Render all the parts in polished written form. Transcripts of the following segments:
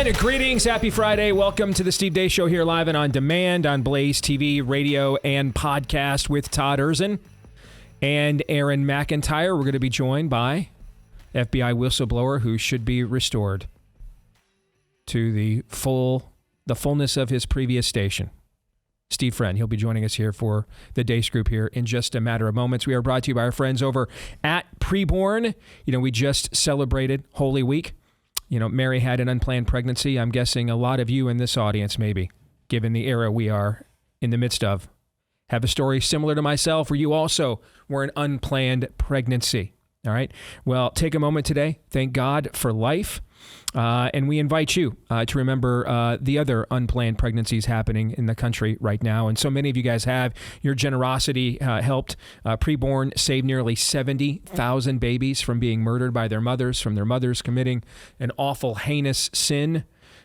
everyone. Greetings. Happy Friday. Welcome to the Steve Deace Show here live and on demand on Blaze TV, radio, and podcast with Todd and Aaron McIntire. We're going to be joined by FBI whistleblower who should be restored to the fullness of his previous station. Steve Friend. He'll be joining us here for the Deace Group here in just a matter of moments. We are brought to you by our friends over at Preborn. We just celebrated Holy Week. Mary had an unplanned pregnancy. I'm guessing a lot of you in this audience, maybe, given the era we are in the midst of, have a story similar to myself where you also were an unplanned pregnancy. All right. Well, take a moment today. Thank God for life. And we invite you to remember the other unplanned pregnancies happening in the country right now. And so many of you guys have. Your generosity helped. Preborn saved nearly 70,000 babies from being murdered by their mothers, from their mothers committing an awful, heinous sin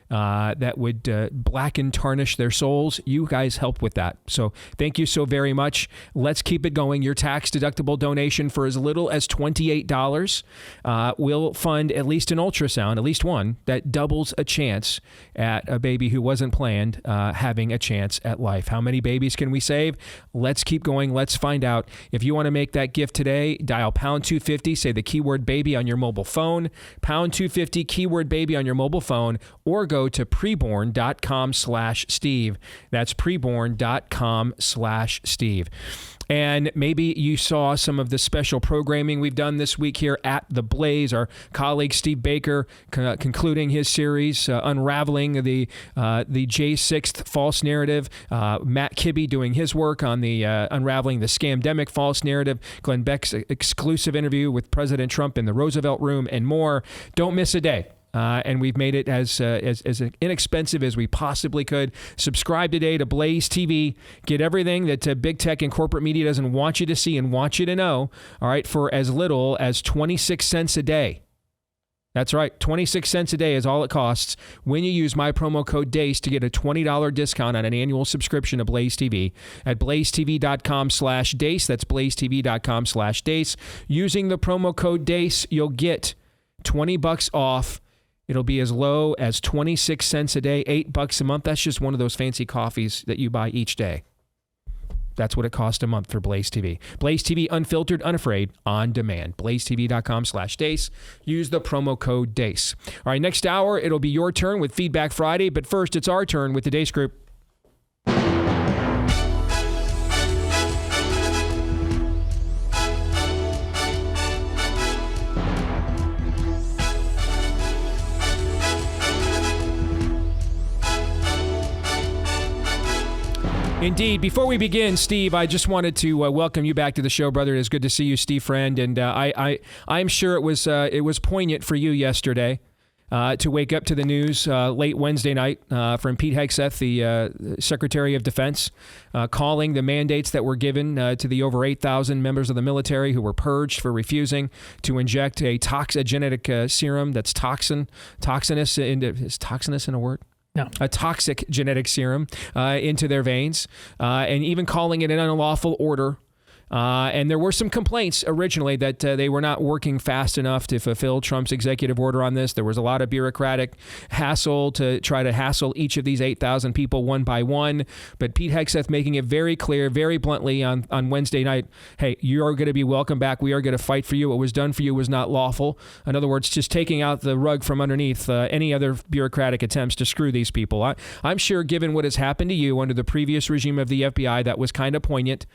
that would blacken, tarnish their souls. You guys help with that. So thank you so very much. Let's keep it going. Your tax-deductible donation for as little as $28 will fund at least an ultrasound, at least one, that doubles a chance at a baby who wasn't planned having a chance at life. How many babies can we save? Let's keep going. Let's find out. If you want to make that gift today, dial pound 250, say the keyword baby on your mobile phone, pound 250, keyword baby on your mobile phone, or go to preborn.com/Steve. That's preborn.com/Steve. And maybe you saw some of the special programming we've done this week here at The Blaze. Our colleague Steve Baker concluding his series, unraveling the J6th false narrative. Matt Kibbe doing his work on the unraveling the scamdemic false narrative. Glenn Beck's exclusive interview with President Trump in the Roosevelt Room, and more. Don't miss a day. And we've made it as inexpensive as we possibly could. Subscribe today to Blaze TV. Get everything that big tech and corporate media doesn't want you to see and want you to know, all right, for as little as 26 cents a day. That's right, 26 cents a day is all it costs when you use my promo code DACE to get a $20 discount on an annual subscription to Blaze TV at blazetv.com/DACE. That's blazetv.com/DACE. Using the promo code DACE, you'll get $20 off. It'll be as low as 26 cents a day, $8 a month. That's just one of those fancy coffees that you buy each day. That's what it costs a month for Blaze TV. Blaze TV, unfiltered, unafraid, on demand. blazetv.com/DACE. Use the promo code DACE. All right, next hour, it'll be your turn with Feedback Friday. But first, it's our turn with the Deace Group. Indeed. Before we begin, Steve, I just wanted to welcome you back to the show, brother. It's good to see you, Steve Friend. And I'm sure it was poignant for you yesterday to wake up to the news late Wednesday night from Pete Hegseth, the Secretary of Defense, calling the mandates that were given to the over 8,000 members of the military who were purged for refusing to inject a genetic serum that's toxinous. Is toxinous in a word? No. A toxic genetic serum into their veins, and even calling it an unlawful order. And there were some complaints originally that they were not working fast enough to fulfill Trump's executive order on this. There was a lot of bureaucratic hassle to try to hassle each of these 8,000 people one by one. But Pete Hegseth making it very clear, very bluntly on Wednesday night, hey, you are going to be welcome back. We are going to fight for you. What was done for you was not lawful. In other words, just taking out the rug from underneath any other bureaucratic attempts to screw these people. I'm sure given what has happened to you under the previous regime of the FBI, that was kind of poignant.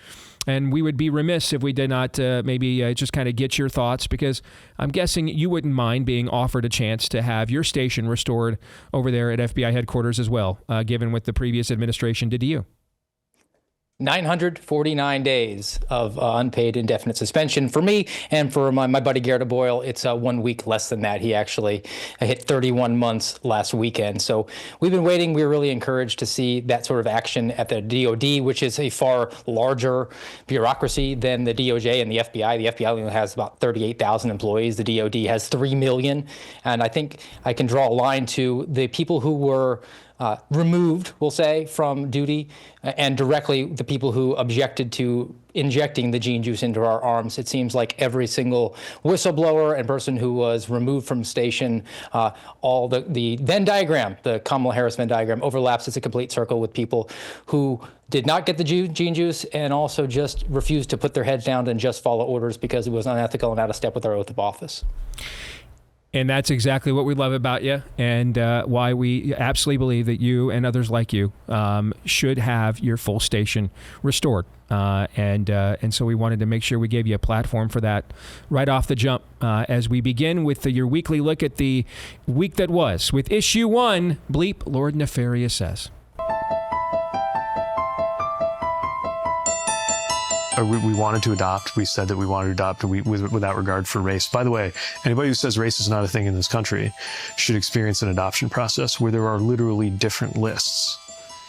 And we would be remiss if we did not just kind of get your thoughts, because I'm guessing you wouldn't mind being offered a chance to have your station restored over there at FBI headquarters as well, given what the previous administration did to you. 949 days of unpaid indefinite suspension for me, and for my buddy Garrett Boyle, it's 1 week less than that. He actually hit 31 months last weekend. So we've been waiting. We were really encouraged to see that sort of action at the DOD, which is a far larger bureaucracy than the DOJ and the FBI. The FBI only has about 38,000 employees. The DOD has 3 million. And I think I can draw a line to the people who were removed, we'll say, from duty, and directly the people who objected to injecting the gene juice into our arms. It seems like every single whistleblower and person who was removed from station, all the Venn diagram, the Kamala Harris Venn diagram, overlaps. It's a complete circle with people who did not get the gene juice and also just refused to put their heads down and just follow orders because it was unethical and out of step with our oath of office. And that's exactly what we love about you, and why we absolutely believe that you and others like you should have your full station restored. And so we wanted to make sure we gave you a platform for that right off the jump as we begin with your weekly look at the week that was with issue 1, Bleep Lord Nefarious Says. We wanted to adopt. We said that we wanted to adopt without regard for race. By the way, anybody who says race is not a thing in this country should experience an adoption process where there are literally different lists.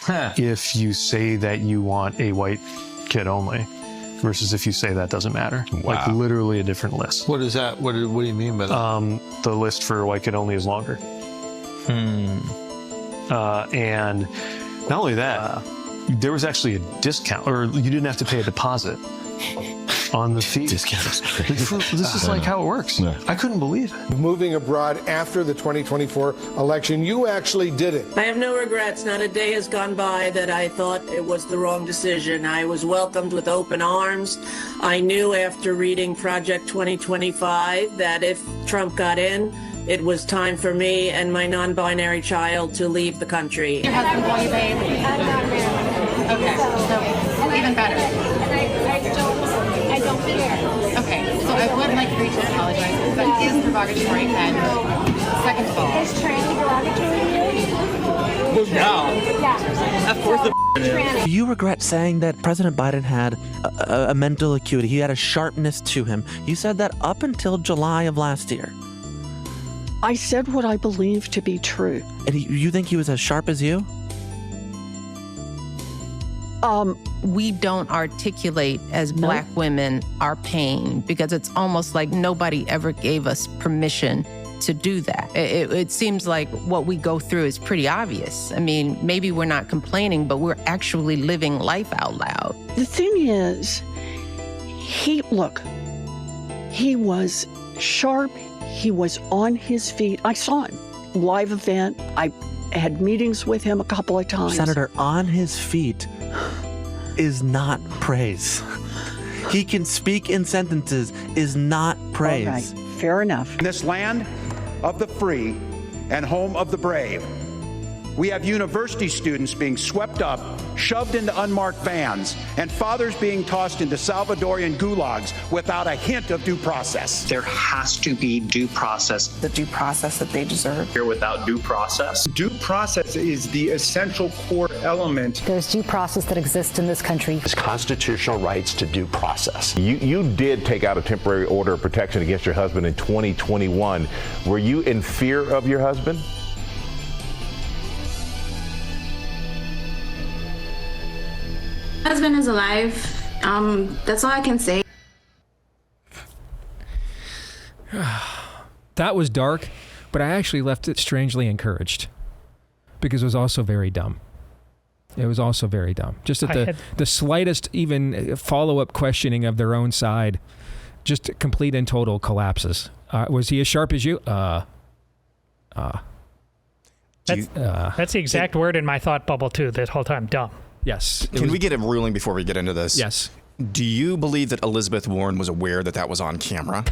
If you say that you want a white kid only versus if you say that doesn't matter. Wow. Like literally a different list. What is that? What do you mean by that? The list for white kid only is longer. And not only that, there was actually a discount, or you didn't have to pay a deposit on the fee. Discount is crazy. This is like how it works. Yeah. I couldn't believe it. Moving abroad after the 2024 election, you actually did it. I have no regrets. Not a day has gone by that I thought it was the wrong decision. I was welcomed with open arms. I knew after reading Project 2025 that if Trump got in, it was time for me and my non-binary child to leave the country. Your husband call you babe? I'm not married. Okay, so even better. I don't care. Okay, so I would like for you to apologize because that is derogatory. And second of all, is tranny derogatory to you? Yeah. Of course the Do you regret saying that President Biden had a mental acuity? He had a sharpness to him. You said that up until July of last year. I said what I believe to be true. And you think he was as sharp as you? We don't articulate as Black women our pain because it's almost like nobody ever gave us permission to do that. It seems like what we go through is pretty obvious. I mean, maybe we're not complaining, but we're actually living life out loud. The thing is, he was sharp. He was on his feet. I saw him. Live event. I had meetings with him a couple of times. Senator, on his feet is not praise. He can speak in sentences is not praise. All right, fair enough. In this land of the free and home of the brave, we have university students being swept up, shoved into unmarked vans, and fathers being tossed into Salvadorian gulags without a hint of due process. There has to be due process. The due process that they deserve. Here without due process. Due process is the essential core element. There's due process that exists in this country. It's constitutional rights to due process. You did take out a temporary order of protection against your husband in 2021. Were you in fear of your husband? Husband is alive. That's all I can say. That was dark, but I actually left it strangely encouraged because it was also very dumb. It was also very dumb. Just at the slightest even follow-up questioning of their own side, just complete and total collapses. Was he as sharp as you? That's the exact word in my thought bubble too. This whole time, dumb. Yes. Can we get a ruling before we get into this? Yes. Do you believe that Elizabeth Warren was aware that that was on camera?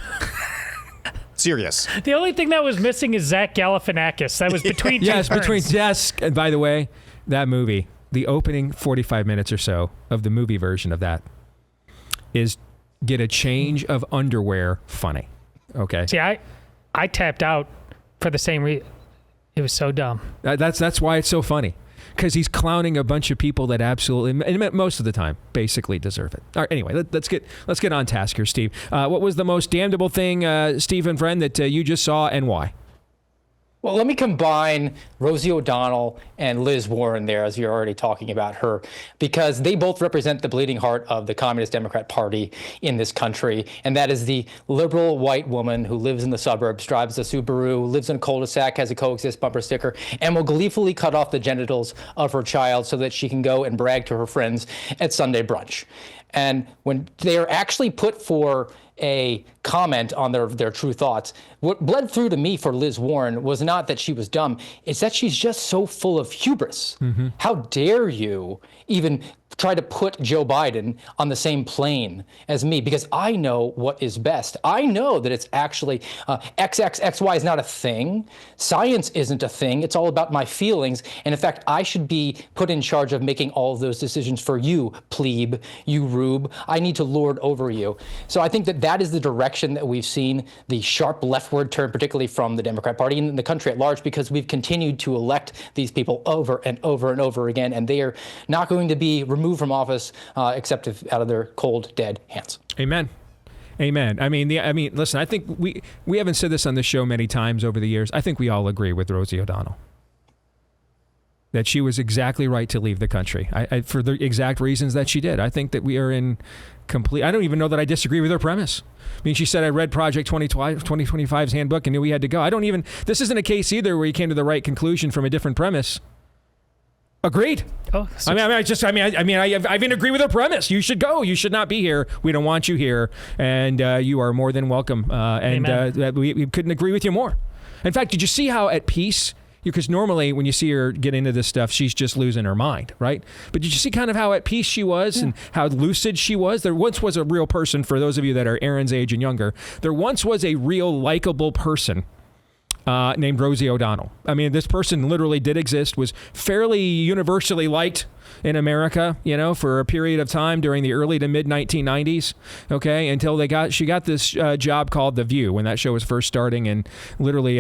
Serious. The only thing that was missing is Zach Galifianakis. That was between two yes, turns. between yes. And by the way, that movie, the opening 45 minutes or so of the movie version of that is get a change of underwear funny. Okay. See, I tapped out for the same reason. It was so dumb. That's why it's so funny. Because he's clowning a bunch of people that absolutely, and most of the time, basically deserve it. All right, anyway, let's get on task here, Steve. What was the most damnable thing, Steve and friend, that you just saw, and why? Well, let me combine Rosie O'Donnell and Liz Warren there, as you're already talking about her, because they both represent the bleeding heart of the Communist Democrat Party in this country. And that is the liberal white woman who lives in the suburbs, drives a Subaru, lives in a cul-de-sac, has a coexist bumper sticker, and will gleefully cut off the genitals of her child so that she can go and brag to her friends at Sunday brunch. And when they are actually put for a comment on their true thoughts, what bled through to me for Liz Warren was not that she was dumb, it's that she's just so full of hubris. Mm-hmm. How dare you even try to put Joe Biden on the same plane as me, because I know what is best. I know that it's actually XY is not a thing. Science isn't a thing. It's all about my feelings. And in fact, I should be put in charge of making all of those decisions for you, plebe, you rube. I need to lord over you. So I think that is the direction that we've seen the sharp leftward turn, particularly from the Democrat Party and the country at large, because we've continued to elect these people over and over and over again, and they are not going to be removed from office except out of their cold, dead hands. Amen. Amen. I mean, listen, I think we haven't said this on the show many times over the years. I think we all agree with Rosie O'Donnell that she was exactly right to leave the country for the exact reasons that she did. I think that we are in complete... I don't even know that I disagree with her premise. I mean, she said, I read Project 2025's handbook and knew we had to go. This isn't a case either where you came to the right conclusion from a different premise. Agreed. Oh, I even agree with her premise. You should go. You should not be here. We don't want you here, and you are more than welcome. We couldn't agree with you more. In fact, did you see how at peace? Because normally when you see her get into this stuff, she's just losing her mind, right? But did you see kind of how at peace she was and how lucid she was? There once was a real person, for those of you that are Aaron's age and younger, there once was a real likable person named Rosie O'Donnell. I mean, this person literally did exist, was fairly universally liked in America, for a period of time during the early to mid 1990s, okay, until she got this job called The View when that show was first starting, and literally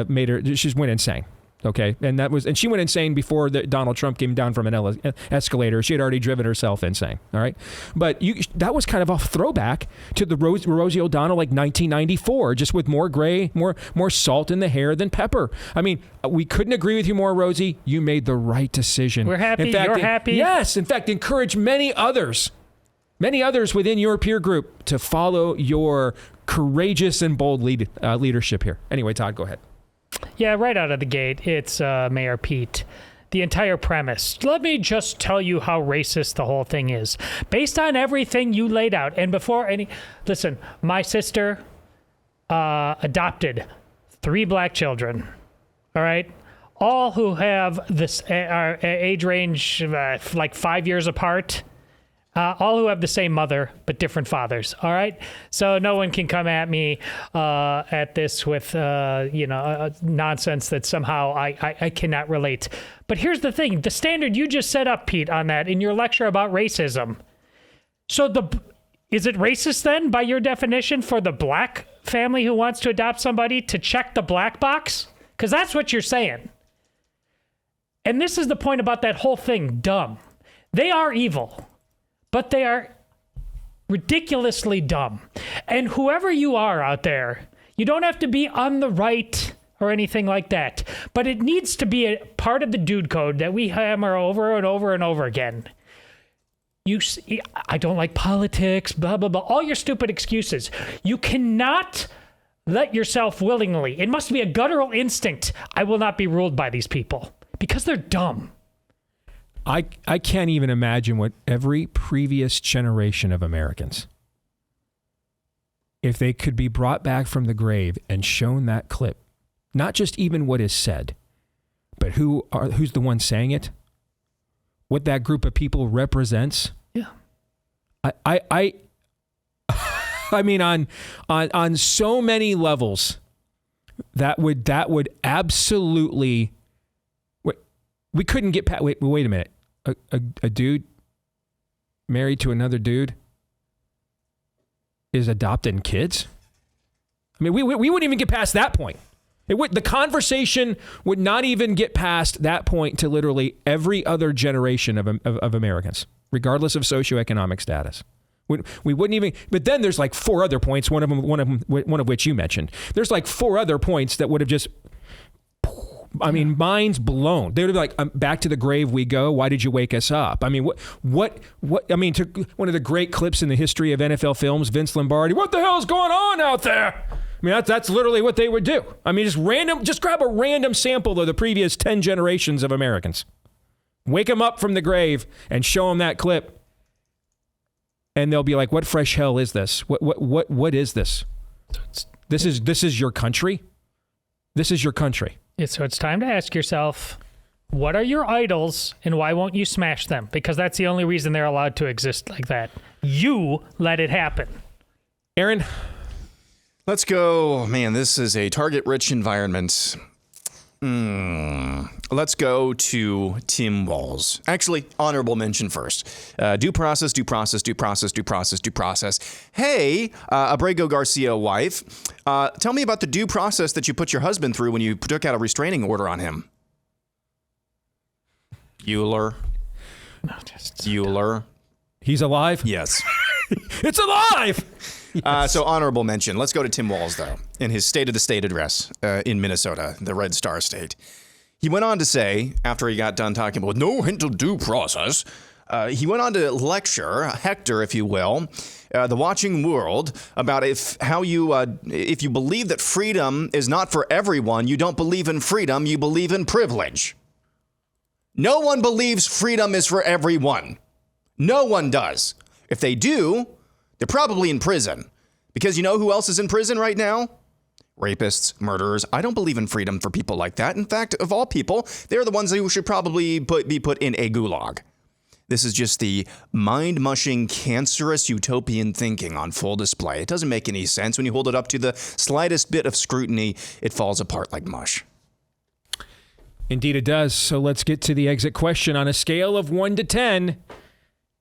made her, she went insane. Okay, and she went insane before Donald Trump came down from an escalator. She had already driven herself insane. All right, but that was kind of a throwback to the Rosie O'Donnell, like 1994, just with more gray, more salt in the hair than pepper. I mean, we couldn't agree with you more, Rosie. You made the right decision. We're happy. In fact, you're happy. Yes, in fact, encourage many others within your peer group to follow your courageous and bold leadership here. Anyway, Todd, go ahead. Yeah, right out of the gate, it's Mayor Pete. The entire premise. Let me just tell you how racist the whole thing is. Based on everything you laid out, and before listen, my sister adopted 3 black children, all right? All who have this age range like 5 years apart. All who have the same mother, but different fathers, all right? So no one can come at me at this with, nonsense that somehow I cannot relate. But here's the thing. The standard you just set up, Pete, on that in your lecture about racism. So is it racist then, by your definition, for the black family who wants to adopt somebody to check the black box? Because that's what you're saying. And this is the point about that whole thing, dumb. They are evil. But they are ridiculously dumb. And whoever you are out there, you don't have to be on the right or anything like that. But it needs to be a part of the dude code that we hammer over and over and over again. I don't like politics, blah, blah, blah. All your stupid excuses. You cannot let yourself willingly. It must be a guttural instinct. I will not be ruled by these people because they're dumb. I can't even imagine what every previous generation of Americans, if they could be brought back from the grave and shown that clip, not just even what is said, but who's the one saying it, what that group of people represents. Yeah. I mean, on so many levels, that would absolutely. We couldn't get past. Wait a minute. A dude married to another dude is adopting kids? I mean, we wouldn't even get past that point. The conversation would not even get past that point to literally every other generation of Americans, regardless of socioeconomic status. We wouldn't even. But then there's like 4 other points. One of which you mentioned. There's like 4 other points that would have just I mean, minds blown. They would be like, back to the grave we go. Why did you wake us up? I mean, what, I mean, to one of the great clips in the history of NFL films, Vince Lombardi, what the hell is going on out there? I mean, that's literally what they would do. I mean, just grab a random sample of the previous 10 generations of Americans. Wake them up from the grave and show them that clip. And they'll be like, what fresh hell is this? What is this? This is your country? This is your country. So it's time to ask yourself, what are your idols and why won't you smash them? Because that's the only reason they're allowed to exist like that. You let it happen. Aaron? Let's go. Man, this is a target-rich environment. Let's go to Tim Walz. Actually, honorable mention first. Due process. Hey, Abrego Garcia wife, tell me about the due process that you put your husband through when you took out a restraining order on him. Euler. He's alive? Yes. It's alive! Yes. So honorable mention. Let's go to Tim Walz, though, in his State of the State address in Minnesota, the Red Star State. He went on to say, after he got done talking about no hint of due process, he went on to lecture, Hector, if you will, the watching world about if you believe that freedom is not for everyone, you don't believe in freedom, you believe in privilege. No one believes freedom is for everyone. No one does. If they do, they're probably in prison. Because you know who else is in prison right now? Rapists, murderers. I don't believe in freedom for people like that. In fact, of all people, they're the ones who should probably be put in a gulag. This is just the mind-mushing, cancerous utopian thinking on full display. It doesn't make any sense. When you hold it up to the slightest bit of scrutiny, it falls apart like mush. Indeed it does. So let's get to the exit question. On a scale of 1 to 10,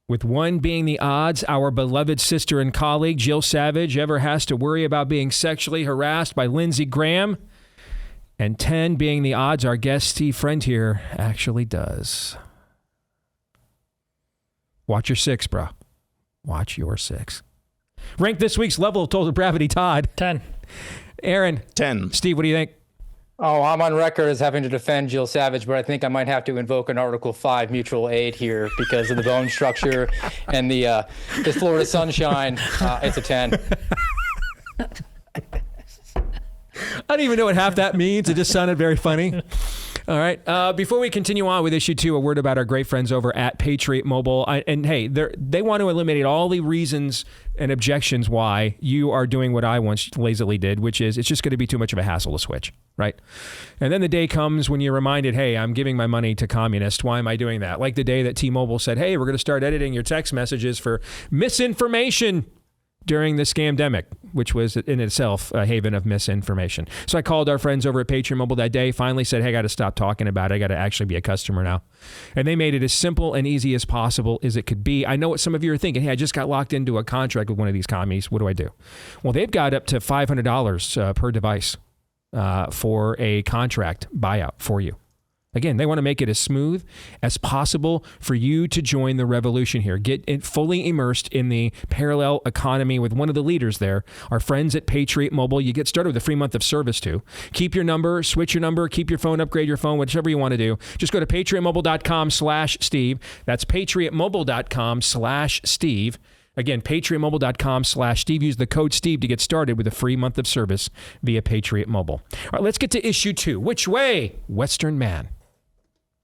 with 1 being the odds our beloved sister and colleague Jill Savage ever has to worry about being sexually harassed by Lindsey Graham, and 10 being the odds our guest Steve Friend here actually does. Watch your 6, bro. Watch your 6. Rank this week's level of total depravity, Todd. 10. Aaron. 10. Steve, what do you think? Oh, I'm on record as having to defend Jill Savage, but I think I might have to invoke an Article 5 mutual aid here because of the bone structure and the Florida sunshine. It's a 10. I don't even know what half that means. It just sounded very funny. All right. Before we continue on with issue 2, a word about our great friends over at Patriot Mobile. And hey, they want to eliminate all the reasons and objections why you are doing what I once lazily did, which is it's just going to be too much of a hassle to switch, right? And then the day comes when you're reminded, hey, I'm giving my money to communists. Why am I doing that? Like the day that T-Mobile said, hey, we're going to start editing your text messages for misinformation during the scamdemic, which was in itself a haven of misinformation. So I called our friends over at Patriot Mobile that day, finally said, hey, I got to stop talking about it. I got to actually be a customer now. And they made it as simple and easy as possible as it could be. I know what some of you are thinking. Hey, I just got locked into a contract with one of these commies. What do I do? Well, they've got up to $500 per device for a contract buyout for you. Again, they want to make it as smooth as possible for you to join the revolution here. Get fully immersed in the parallel economy with one of the leaders there, our friends at Patriot Mobile. You get started with a free month of service too. Keep your number, switch your number, keep your phone, upgrade your phone, whichever you want to do. Just go to patriotmobile.com/Steve. That's patriotmobile.com/Steve. Again, patriotmobile.com/Steve. Use the code Steve to get started with a free month of service via Patriot Mobile. All right, let's get to issue 2. Which way, Western man?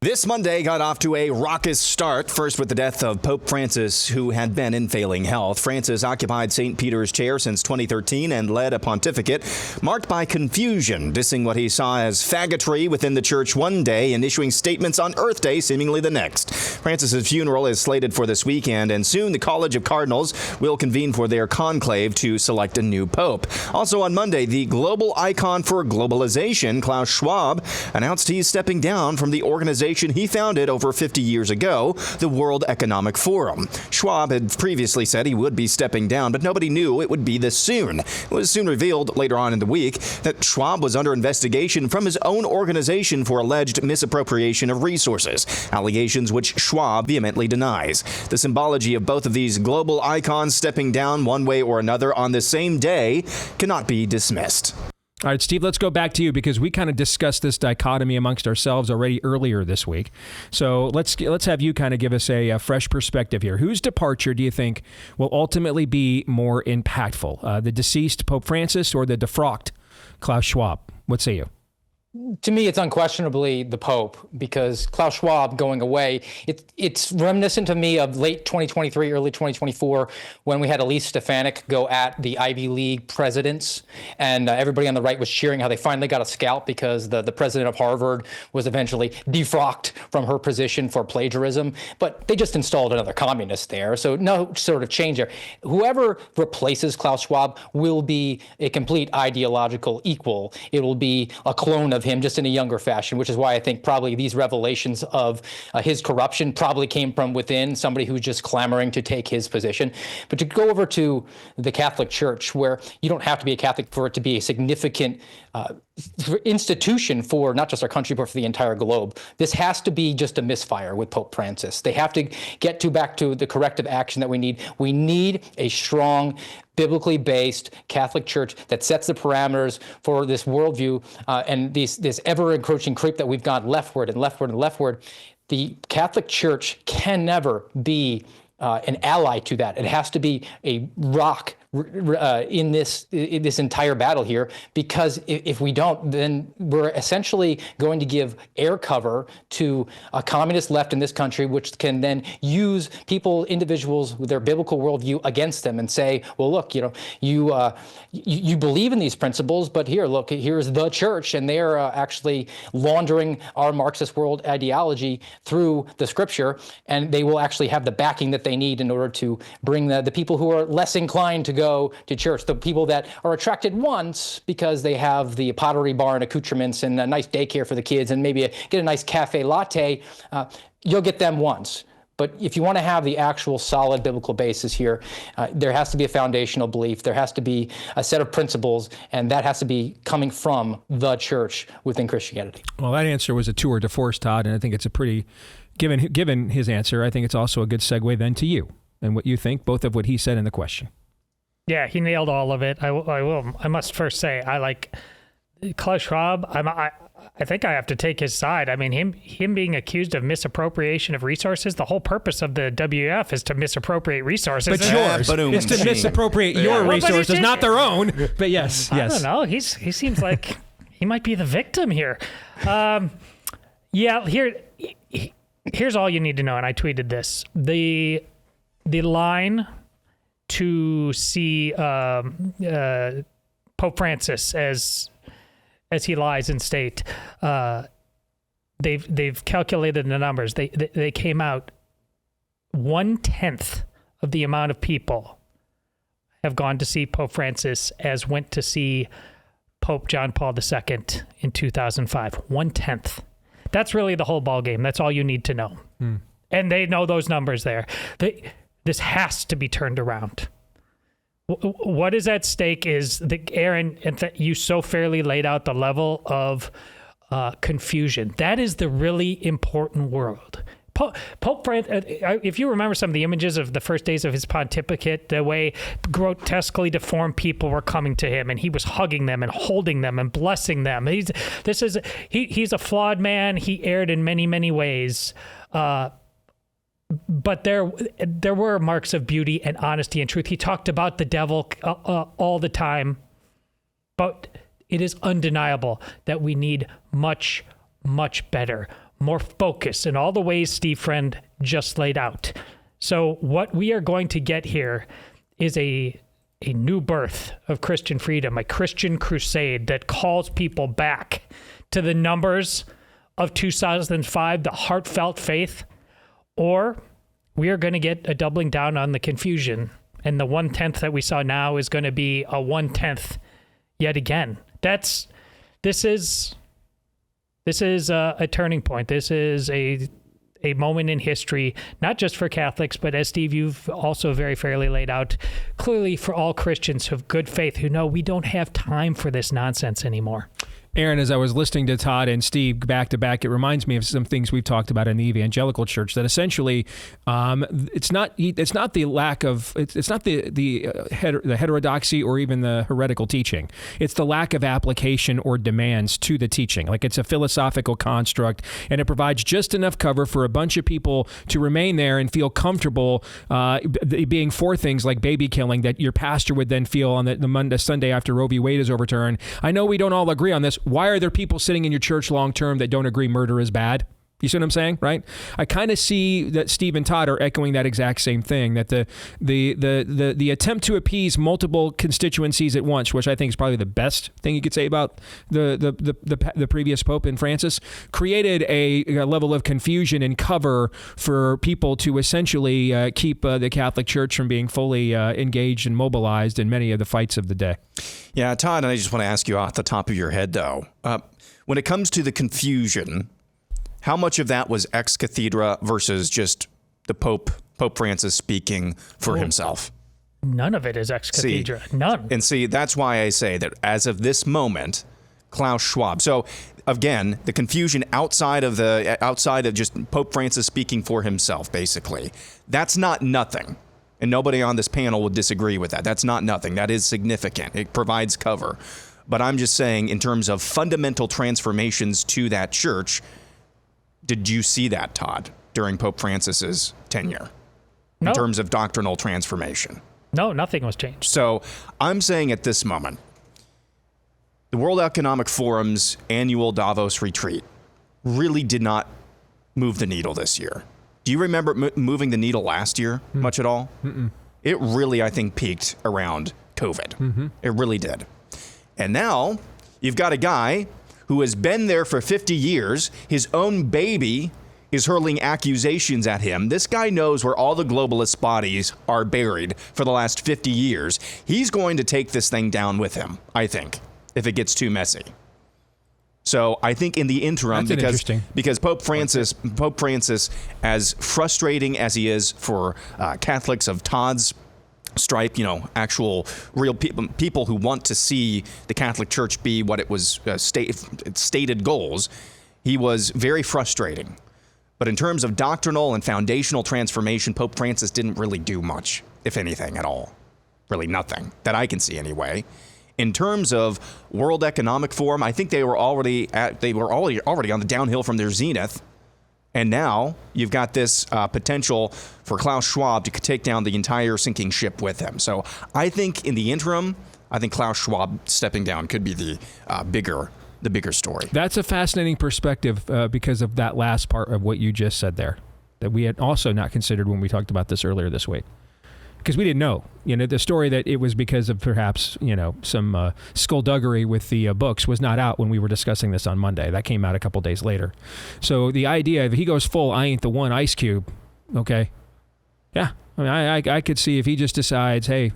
This Monday got off to a raucous start, first with the death of Pope Francis, who had been in failing health. Francis occupied St. Peter's chair since 2013 and led a pontificate marked by confusion, dissing what he saw as faggotry within the church one day and issuing statements on Earth Day seemingly the next. Francis's funeral is slated for this weekend, and soon the College of Cardinals will convene for their conclave to select a new pope. Also on Monday, the global icon for globalization, Klaus Schwab, announced he's stepping down from the organization he founded over 50 years ago, the World Economic Forum. Schwab had previously said he would be stepping down, but nobody knew it would be this soon. It was soon revealed later on in the week that Schwab was under investigation from his own organization for alleged misappropriation of resources, allegations which Schwab vehemently denies. The symbology of both of these global icons stepping down one way or another on the same day cannot be dismissed. All right, Steve, let's go back to you because we kind of discussed this dichotomy amongst ourselves already earlier this week. So let's have you kind of give us a fresh perspective here. Whose departure do you think will ultimately be more impactful? The deceased Pope Francis or the defrocked Klaus Schwab? What say you? To me, it's unquestionably the Pope, because Klaus Schwab going away, it's reminiscent to me of late 2023, early 2024, when we had Elise Stefanik go at the Ivy League presidents, and everybody on the right was cheering how they finally got a scalp because the president of Harvard was eventually defrocked from her position for plagiarism. But they just installed another communist there, so no sort of change there. Whoever replaces Klaus Schwab will be a complete ideological equal. It will be a clone of him, just in a younger fashion, which is why I think probably these revelations of his corruption probably came from within, somebody who's just clamoring to take his position. But to go over to the Catholic Church, where you don't have to be a Catholic for it to be a significant institution for not just our country, but for the entire globe. This has to be just a misfire with Pope Francis. They have to get back to the corrective action that we need. We need a strong, biblically based Catholic Church that sets the parameters for this worldview and this ever-encroaching creep that we've gone leftward and leftward and leftward. The Catholic Church can never be an ally to that. It has to be a rock in this entire battle here, because if we don't, then we're essentially going to give air cover to a communist left in this country, which can then use individuals with their biblical worldview against them and say, well, look, you believe in these principles, but here's the church, and they're actually laundering our Marxist world ideology through the scripture, and they will actually have the backing that they need in order to bring the people who are less inclined to go to church, the people that are attracted once because they have the Pottery Barn accoutrements and a nice daycare for the kids and maybe get a nice cafe latte, you'll get them once. But if you want to have the actual solid biblical basis here, there has to be a foundational belief. There has to be a set of principles, and that has to be coming from the church within Christianity. Well, that answer was a tour de force, Todd, and I think it's a pretty, given his answer, I think it's also a good segue then to you and what you think, both of what he said in the question. Yeah, he nailed all of it. I must first say, I like Klaus Schwab. I think I have to take his side. I mean, him being accused of misappropriation of resources, the whole purpose of the WF is to misappropriate resources. But yours is to misappropriate your resources, not their own. But yes. I don't know. He seems like he might be the victim here. Here's all you need to know, and I tweeted this. The line to see Pope Francis as he lies in state. They've calculated the numbers. They came out 1/10 of the amount of people have gone to see Pope Francis as went to see Pope John Paul II in 2005. 1/10. That's really the whole ballgame. That's all you need to know. And they know those numbers there. This has to be turned around. What is at stake is, Aaron, you so fairly laid out the level of confusion. That is the really important world. Pope Francis, if you remember some of the images of the first days of his pontificate, the way grotesquely deformed people were coming to him, and he was hugging them and holding them and blessing them. He's a flawed man. He erred in many, many ways. But there were marks of beauty and honesty and truth. He talked about the devil all the time. But it is undeniable that we need much, much better, more focus in all the ways Steve Friend just laid out. So what we are going to get here is a new birth of Christian freedom, a Christian crusade that calls people back to the numbers of 2005, the heartfelt faith. Or we are going to get a doubling down on the confusion. And the 1/10 that we saw now is going to be a 1/10 yet again. This is a turning point. This is a moment in history, not just for Catholics, but as Steve, you've also very fairly laid out, clearly for all Christians of good faith who know we don't have time for this nonsense anymore. Aaron, as I was listening to Todd and Steve back to back, it reminds me of some things we've talked about in the evangelical church. That essentially, it's not the lack of it's not the heterodoxy or even the heretical teaching. It's the lack of application or demands to the teaching. Like it's a philosophical construct, and it provides just enough cover for a bunch of people to remain there and feel comfortable being for things like baby killing that your pastor would then feel on the Monday, Sunday after Roe v. Wade is overturned. I know we don't all agree on this. Why are there people sitting in your church long term that don't agree murder is bad? You see what I'm saying, right? I kind of see that Steve and Todd are echoing that exact same thing, that the attempt to appease multiple constituencies at once, which I think is probably the best thing you could say about the previous Pope in Francis, created a level of confusion and cover for people to essentially keep the Catholic Church from being fully engaged and mobilized in many of the fights of the day. Yeah, Todd, I just want to ask you off the top of your head, though, when it comes to the confusion, how much of that was ex cathedra versus just the Pope Francis speaking for himself? None of it is ex cathedra. None. And see, that's why I say that as of this moment, Klaus Schwab. So again, the confusion outside of just Pope Francis speaking for himself, basically, that's not nothing. And nobody on this panel would disagree with that. That's not nothing. That is significant. It provides cover. But I'm just saying, in terms of fundamental transformations to that church, did you see that, Todd, during Pope Francis's tenure? No. In terms of doctrinal transformation? No, nothing was changed. So I'm saying at this moment, the World Economic Forum's annual Davos retreat really did not move the needle this year. Do you remember moving the needle last year much at all? Mm-mm. It really, I think, peaked around COVID. Mm-hmm. It really did. And now you've got a guy who has been there for 50 years. His own baby is hurling accusations at him. This guy knows where all the globalist bodies are buried for the last 50 years. He's going to take this thing down with him, I think, if it gets too messy. So I think in the interim, because Pope Francis, as frustrating as he is for Catholics of Todd's stripe, actual real people who want to see the Catholic Church be what it was stated goals, he was very frustrating. But in terms of doctrinal and foundational transformation, Pope Francis didn't really do much, if anything at all. Really nothing, that I can see anyway. In terms of World Economic Forum, I think they were already on the downhill from their zenith. And now you've got this potential for Klaus Schwab to take down the entire sinking ship with him. So I think in the interim, Klaus Schwab stepping down could be the bigger story. That's a fascinating perspective because of that last part of what you just said there, that we had also not considered when we talked about this earlier this week. Because we didn't know, the story that it was because of perhaps, some skullduggery with the books was not out when we were discussing this on Monday. That came out a couple days later. So the idea, if he goes full, I ain't the one Ice Cube, okay? Yeah, I mean, I could see if he just decides, hey,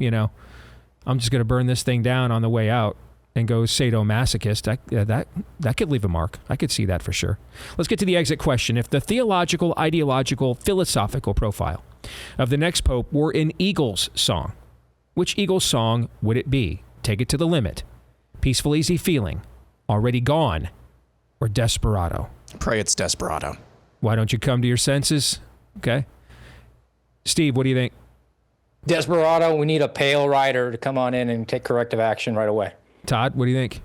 I'm just going to burn this thing down on the way out and goes sadomasochist, that could leave a mark. I could see that for sure. Let's get to the exit question. If the theological, ideological, philosophical profile of the next pope were an Eagles song, which Eagles song would it be? Take It to the Limit, Peaceful Easy Feeling, Already Gone, or Desperado? Pray it's Desperado. Why don't you come to your senses? Okay. Steve, what do you think? Desperado, we need a pale rider to come on in and take corrective action right away. Todd, what do you think?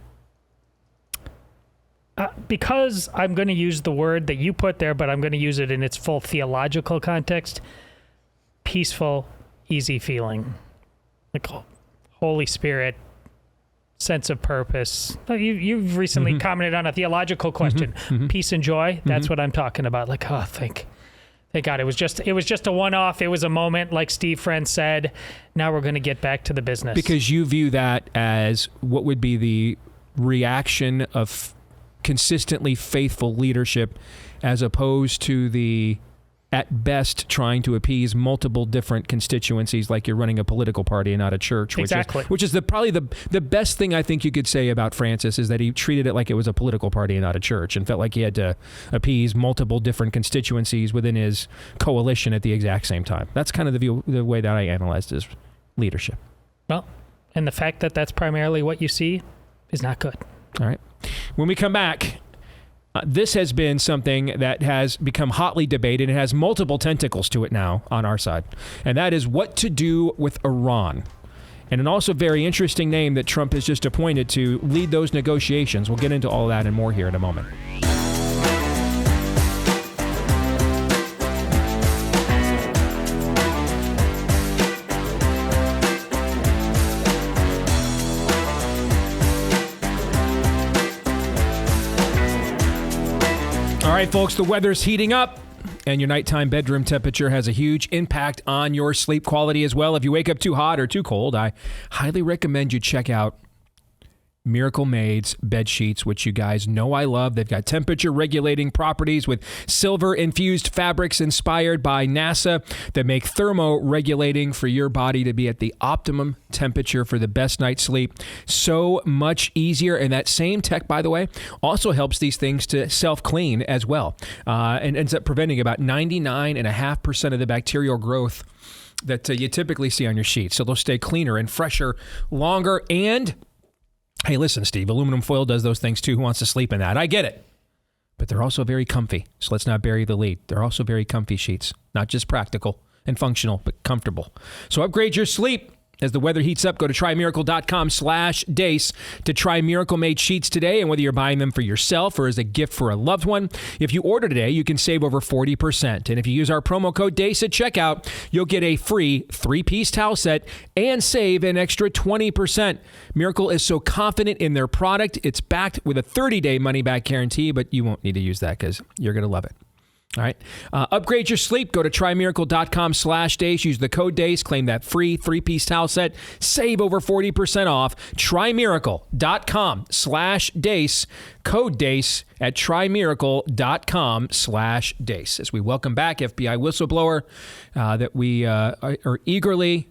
Because I'm going to use the word that you put there, but I'm going to use it in its full theological context. Peaceful, easy feeling. Like Holy Spirit, sense of purpose. You've recently commented on a theological question. Peace and joy, that's what I'm talking about. Like, oh, thank God. It was just a one-off. It was a moment, like Steve Friend said. Now we're going to get back to the business. Because you view that as what would be the reaction of consistently faithful leadership as opposed to the, at best, trying to appease multiple different constituencies like you're running a political party and not a church. Exactly. Which is probably the best thing I think you could say about Francis is that he treated it like it was a political party and not a church and felt like he had to appease multiple different constituencies within his coalition at the exact same time. That's kind of the way that I analyzed his leadership. Well, and the fact that that's primarily what you see is not good. All right. When we come back, this has been something that has become hotly debated. It has multiple tentacles to it now on our side, and that is what to do with Iran. And an also very interesting name that Trump has just appointed to lead those negotiations. We'll get into all that and more here in a moment. All right, folks, the weather's heating up, and your nighttime bedroom temperature has a huge impact on your sleep quality as well. If you wake up too hot or too cold, I highly recommend you check out Miracle Made's bed sheets, which you guys know I love. They've got temperature regulating properties with silver infused fabrics inspired by NASA that make thermo regulating for your body to be at the optimum temperature for the best night's sleep. So much easier. And that same tech, by the way, also helps these things to self-clean as well, and ends up preventing about 99.5% of the bacterial growth that you typically see on your sheets. So they'll stay cleaner and fresher longer. And hey, listen, Steve, aluminum foil does those things too. Who wants to sleep in that? I get it. But they're also very comfy. So let's not bury the lead. They're also very comfy sheets. Not just practical and functional, but comfortable. So upgrade your sleep. As the weather heats up, go to trymiracle.com/Deace to try Miracle Made sheets today. And whether you're buying them for yourself or as a gift for a loved one, if you order today, you can save over 40%. And if you use our promo code DEACE at checkout, you'll get a free 3-piece towel set and save an extra 20%. Miracle is so confident in their product, it's backed with a 30-day money-back guarantee, but you won't need to use that because you're going to love it. All right. Upgrade your sleep. Go to trymiracle.com/Deace. Use the code DEACE. Claim that free 3-piece towel set. Save over 40% off. Trymiracle.com/Deace. Code DEACE at trymiracle.com/Deace. As we welcome back FBI whistleblower that we are eagerly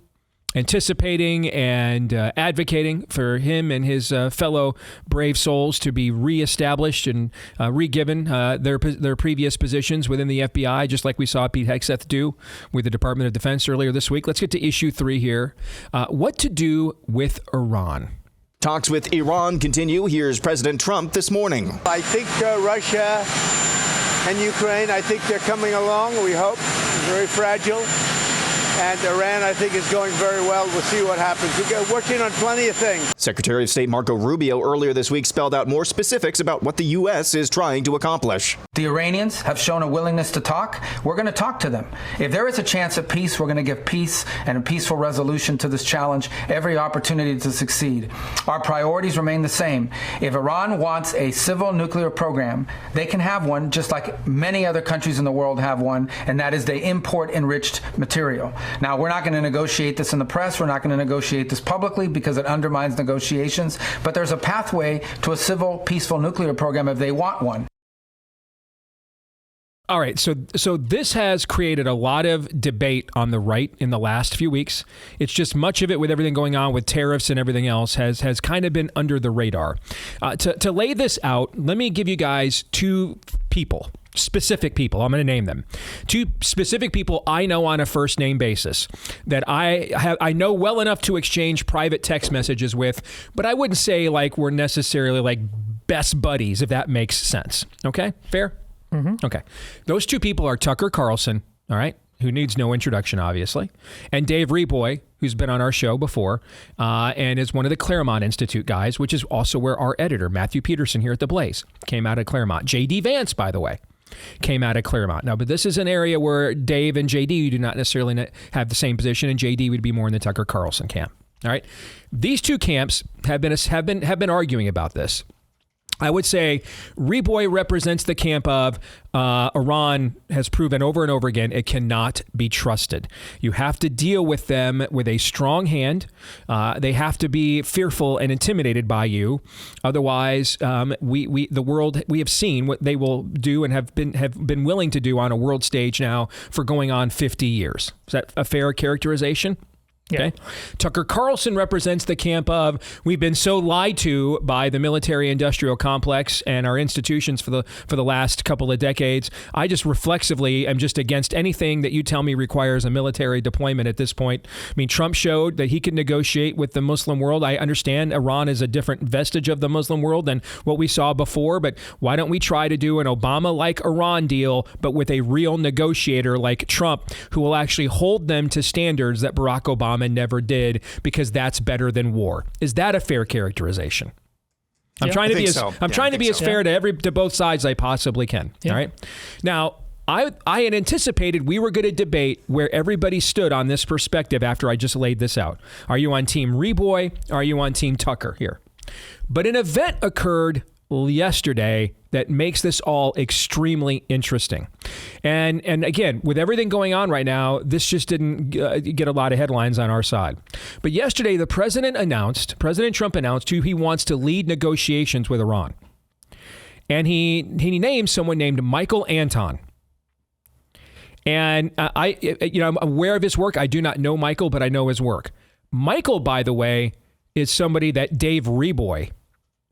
anticipating and advocating for him and his fellow brave souls to be reestablished and re-given their previous positions within the FBI, just like we saw Pete Hegseth do with the Department of Defense earlier this week. Let's get to issue 3 here. What to do with Iran? Talks with Iran continue. Here's President Trump this morning. I think Russia and Ukraine, I think they're coming along, we hope. Very fragile. And Iran, I think, is going very well. We'll see what happens. We're working on plenty of things. Secretary of State Marco Rubio earlier this week spelled out more specifics about what the U.S. is trying to accomplish. The Iranians have shown a willingness to talk. We're going to talk to them. If there is a chance at peace, we're going to give peace and a peaceful resolution to this challenge, every opportunity to succeed. Our priorities remain the same. If Iran wants a civil nuclear program, they can have one, just like many other countries in the world have one, and that is they import enriched material. Now, we're not going to negotiate this in the press. We're not going to negotiate this publicly because it undermines negotiations. But there's a pathway to a civil, peaceful nuclear program if they want one. All right, so this has created a lot of debate on the right in the last few weeks. It's just much of it, with everything going on with tariffs and everything else, has kind of been under the radar. To lay this out, let me give you guys 2 people. Specific people. I'm going to name them. 2 specific people I know on a first name basis that I know well enough to exchange private text messages with, but I wouldn't say like we're necessarily like best buddies, if that makes sense. Okay? Fair? Mm-hmm. Okay. Those 2 people are Tucker Carlson, all right, who needs no introduction, obviously, and Dave Reboy, who's been on our show before and is one of the Claremont Institute guys, which is also where our editor, Matthew Peterson here at The Blaze, came out of Claremont. J.D. Vance, by the way, came out of Claremont. Now, but this is an area where Dave and JD do not necessarily have the same position, and JD would be more in the Tucker Carlson camp. All right. These 2 camps have been arguing about this. I would say Reboy represents the camp of Iran has proven over and over again it cannot be trusted. You have to deal with them with a strong hand. They have to be fearful and intimidated by you. Otherwise, we have seen what they will do and have been willing to do on a world stage now for going on 50 years. Is that a fair characterization? Okay. Tucker Carlson represents the camp of, we've been so lied to by the military-industrial complex and our institutions for the last couple of decades. I just reflexively am just against anything that you tell me requires a military deployment at this point. I mean, Trump showed that he could negotiate with the Muslim world. I understand Iran is a different vestige of the Muslim world than what we saw before, but why don't we try to do an Obama-like Iran deal, but with a real negotiator like Trump, who will actually hold them to standards that Barack Obama never did, because that's better than war. Is that a fair characterization? I'm trying to be as fair to both sides I possibly can. All right. Now, I had anticipated we were going to debate where everybody stood on this perspective after I just laid this out. Are you on Team Reboy? Are you on Team Tucker here? But an event occurred yesterday that makes this all extremely interesting. And again, with everything going on right now, this just didn't get a lot of headlines on our side. But yesterday, President Trump announced who he wants to lead negotiations with Iran. And he named someone named Michael Anton. And I'm aware of his work. I do not know Michael, but I know his work. Michael, by the way, is somebody that Dave Reboy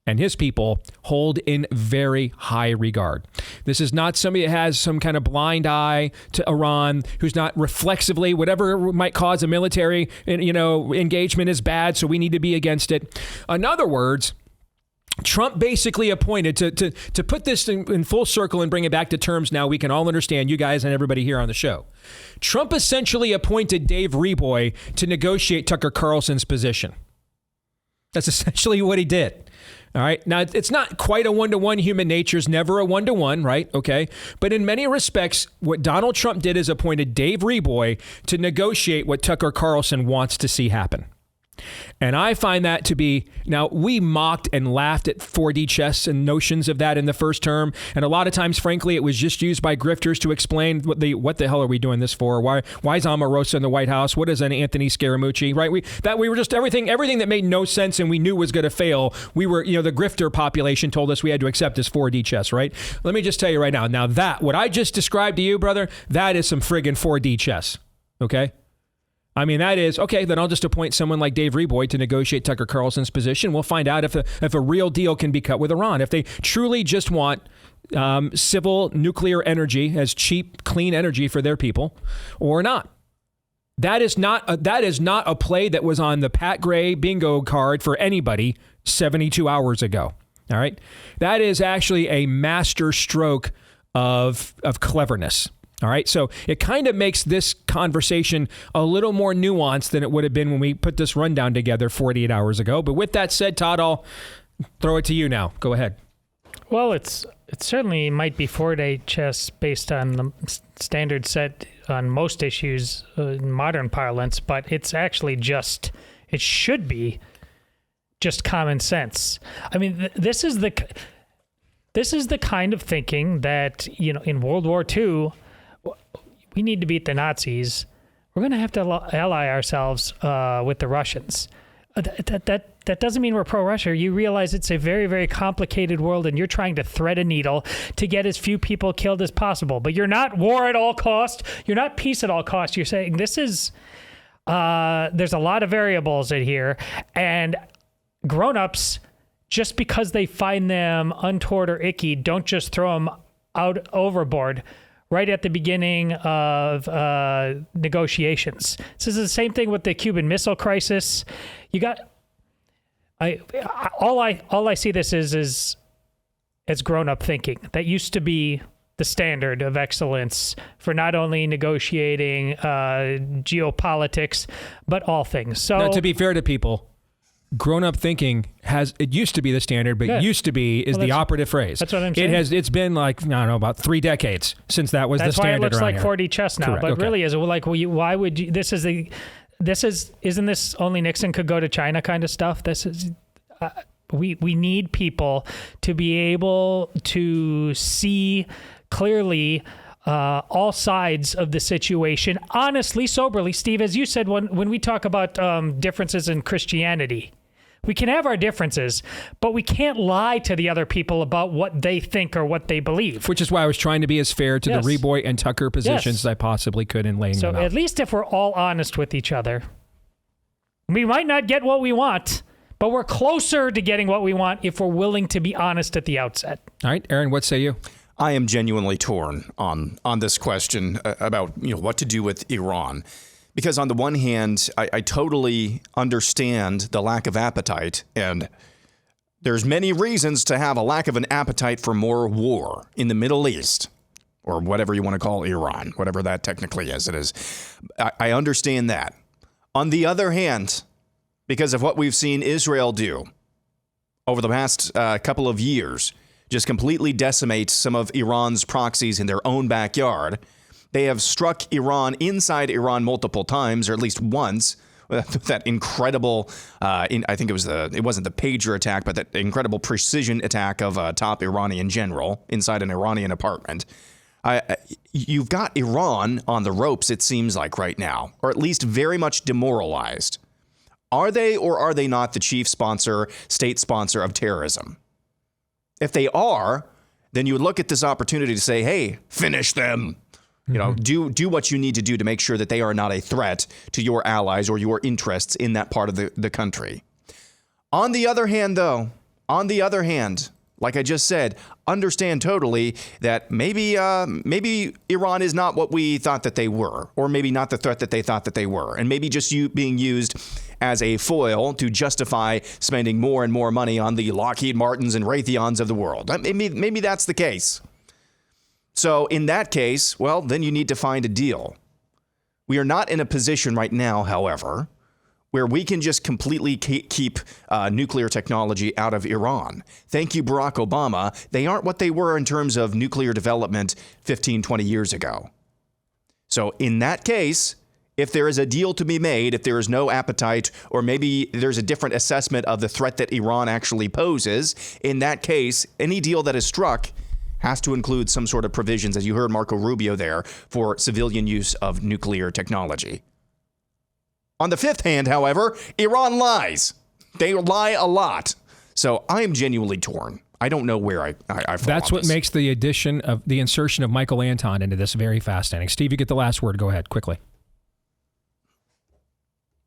and his people hold in very high regard. This is not somebody that has some kind of blind eye to Iran, who's not reflexively, whatever might cause a military, engagement is bad, so we need to be against it. In other words, Trump basically appointed, to put this in full circle and bring it back to terms now we can all understand, you guys and everybody here on the show. Trump essentially appointed Dave Reboy to negotiate Tucker Carlson's position. That's essentially what he did. All right. Now, it's not quite a one-to-one. Human nature is never a one-to-one, right? Okay. But in many respects, what Donald Trump did is appointed Dave Reboy to negotiate what Tucker Carlson wants to see happen. And I find that to be, now we mocked and laughed at 4D chess and notions of that in the first term. And a lot of times, frankly, it was just used by grifters to explain what the hell are we doing this for? Why is Omarosa in the White House? What is an Anthony Scaramucci, right? We were just everything that made no sense and we knew was going to fail. We were, the grifter population told us we had to accept as 4D chess, right? Let me just tell you right now, what I just described to you, brother, that is some friggin' 4D chess. Okay? I mean, that is, okay, then I'll just appoint someone like Dave Reboy to negotiate Tucker Carlson's position. We'll find out if a real deal can be cut with Iran. If they truly just want civil nuclear energy as cheap, clean energy for their people or not. That is not a play that was on the Pat Gray bingo card for anybody 72 hours ago. All right. That is actually a master stroke of cleverness. All right. So it kind of makes this conversation a little more nuanced than it would have been when we put this rundown together 48 hours ago. But with that said, Todd, I'll throw it to you now. Go ahead. Well, it certainly might be 4-day chess based on the standard set on most issues in modern parlance, but it's actually it should be just common sense. I mean, this is the kind of thinking that, in World War II, we need to beat the Nazis. We're going to have to ally ourselves with the Russians. That doesn't mean we're pro-Russia. You realize it's a very, very complicated world, and you're trying to thread a needle to get as few people killed as possible. But you're not war at all cost. You're not peace at all cost. You're saying this is there's a lot of variables in here, and grown-ups, just because they find them untoward or icky, don't just throw them out overboard right at the beginning of negotiations. This is the same thing with the Cuban Missile Crisis. All I see this is as grown-up thinking. That used to be the standard of excellence for not only negotiating geopolitics, but all things. So, now, to be fair to people, grown-up thinking it used to be the standard, but used to be is the operative phrase. That's what I'm saying. It's been like, I don't know, about 3 decades since that was the standard. That's why it looks like here. 4D chess now. Correct. But Okay. really, why would you, isn't this only Nixon could go to China kind of stuff? This is, we need people to be able to see clearly all sides of the situation, honestly, soberly. Steve, as you said, when we talk about differences in Christianity, we can have our differences, but we can't lie to the other people about what they think or what they believe. Which is why I was trying to be as fair to the Reboy and Tucker positions as I possibly could in laying them out. So at least if we're all honest with each other, We might not get what we want, but we're closer to getting what we want if we're willing to be honest at the outset. All right, Aaron, what say you? I am genuinely torn on this question about what to do with Iran. Because on the one hand, I totally understand the lack of appetite, and there's many reasons to have a lack of an appetite for more war in the Middle East, or whatever you want to call Iran, whatever that technically is. It is. I understand that. On the other hand, because of what we've seen Israel do over the past couple of years, just completely decimate some of Iran's proxies in their own backyard. They have struck Iran inside Iran multiple times, or at least once. That incredible, I think it wasn't the pager attack, but that incredible precision attack of a top Iranian general inside an Iranian apartment. You've got Iran on the ropes, it seems like right now, or at least very much demoralized. Are they or are they not the chief sponsor, state sponsor of terrorism? If they are, then you would look at this opportunity to say, hey, finish them. Do what you need to do to make sure that they are not a threat to your allies or your interests in that part of the country. On the other hand, though, like I just said, understand totally that maybe Iran is not what we thought that they were, or maybe not the threat that they thought that they were, and maybe just being used as a foil to justify spending more and more money on the Lockheed Martins and Raytheons of the world. Maybe that's the case. So in that case, well, then you need to find a deal. We are not in a position right now, however, where we can just completely keep nuclear technology out of Iran. Thank you, Barack Obama. They aren't what they were in terms of nuclear development 15, 20 years ago. So in that case, if there is a deal to be made, if there is no appetite, or maybe there's a different assessment of the threat that Iran actually poses, in that case, any deal that is struck has to include some sort of provisions, as you heard Marco Rubio there, for civilian use of nuclear technology. On the fifth hand, however, Iran lies. They lie a lot. So I am genuinely torn. I don't know where I fall. That's what makes the insertion of Michael Anton into this very fascinating. Steve, you get the last word. Go ahead, quickly.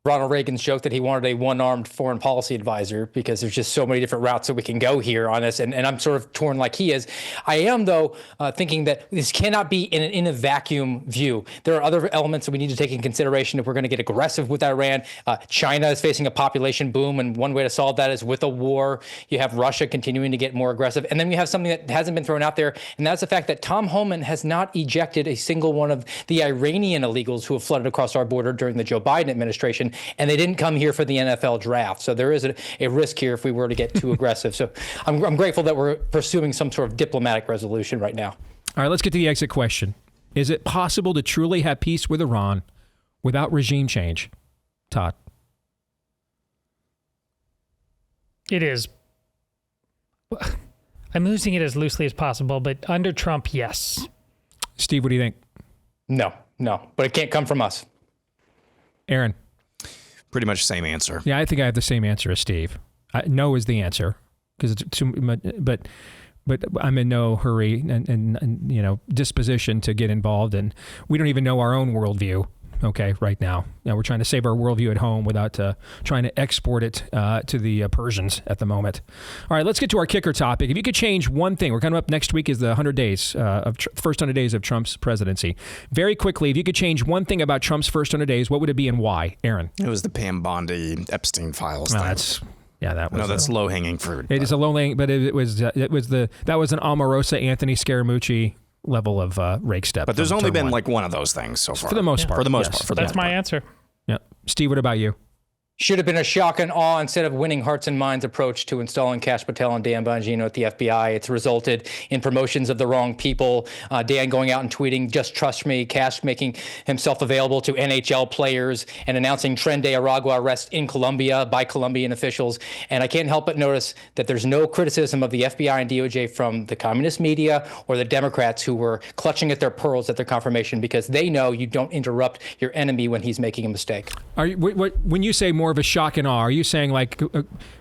Ronald Reagan's joke that he wanted a one-armed foreign policy advisor because there's just so many different routes that we can go here on this. And I'm sort of torn like he is. I am, though, thinking that this cannot be in a vacuum view. There are other elements that we need to take in consideration if we're going to get aggressive with Iran. China is facing a population boom, and one way to solve that is with a war. You have Russia continuing to get more aggressive. And then we have something that hasn't been thrown out there, and that's the fact that Tom Homan has not ejected a single one of the Iranian illegals who have flooded across our border during the Joe Biden administration. And they didn't come here for the NFL draft. So there is a risk here if we were to get too aggressive. So I'm grateful that we're pursuing some sort of diplomatic resolution right now. All right, let's get to the exit question. Is it possible to truly have peace with Iran without regime change? Todd. It is. I'm using it as loosely as possible, but under Trump, yes. Steve, what do you think? No, but it can't come from us. Aaron. Pretty much same answer. Yeah, I think I have the same answer as Steve. No is the answer because it's too, but I'm in no hurry and disposition to get involved, and we don't even know our own worldview. Okay, right now. We're trying to save our worldview at home without trying to export it to the Persians at the moment. All right, let's get to our kicker topic. If you could change one thing, we're coming up next week is the 100 days first 100 days of Trump's presidency. Very quickly, if you could change one thing about Trump's first 100 days, what would it be and why? Aaron? It was the Pam Bondi Epstein files. Well, that's low hanging fruit. It is a low hanging, but that was an Omarosa Anthony Scaramucci level of rake step. But there's only been like one of those things so far. For the most part. For the most part. That's my answer. Yeah. Steve, what about you? Should have been a shock and awe instead of winning hearts and minds approach to installing Kash Patel and Dan Bongino at the FBI. It's resulted in promotions of the wrong people. Dan going out and tweeting, "Just trust me." Kash making himself available to NHL players and announcing Tren de Aragua arrest in Colombia by Colombian officials. And I can't help but notice that there's no criticism of the FBI and DOJ from the communist media or the Democrats who were clutching at their pearls at their confirmation because they know you don't interrupt your enemy when he's making a mistake. When you say more of a shock and awe, are you saying like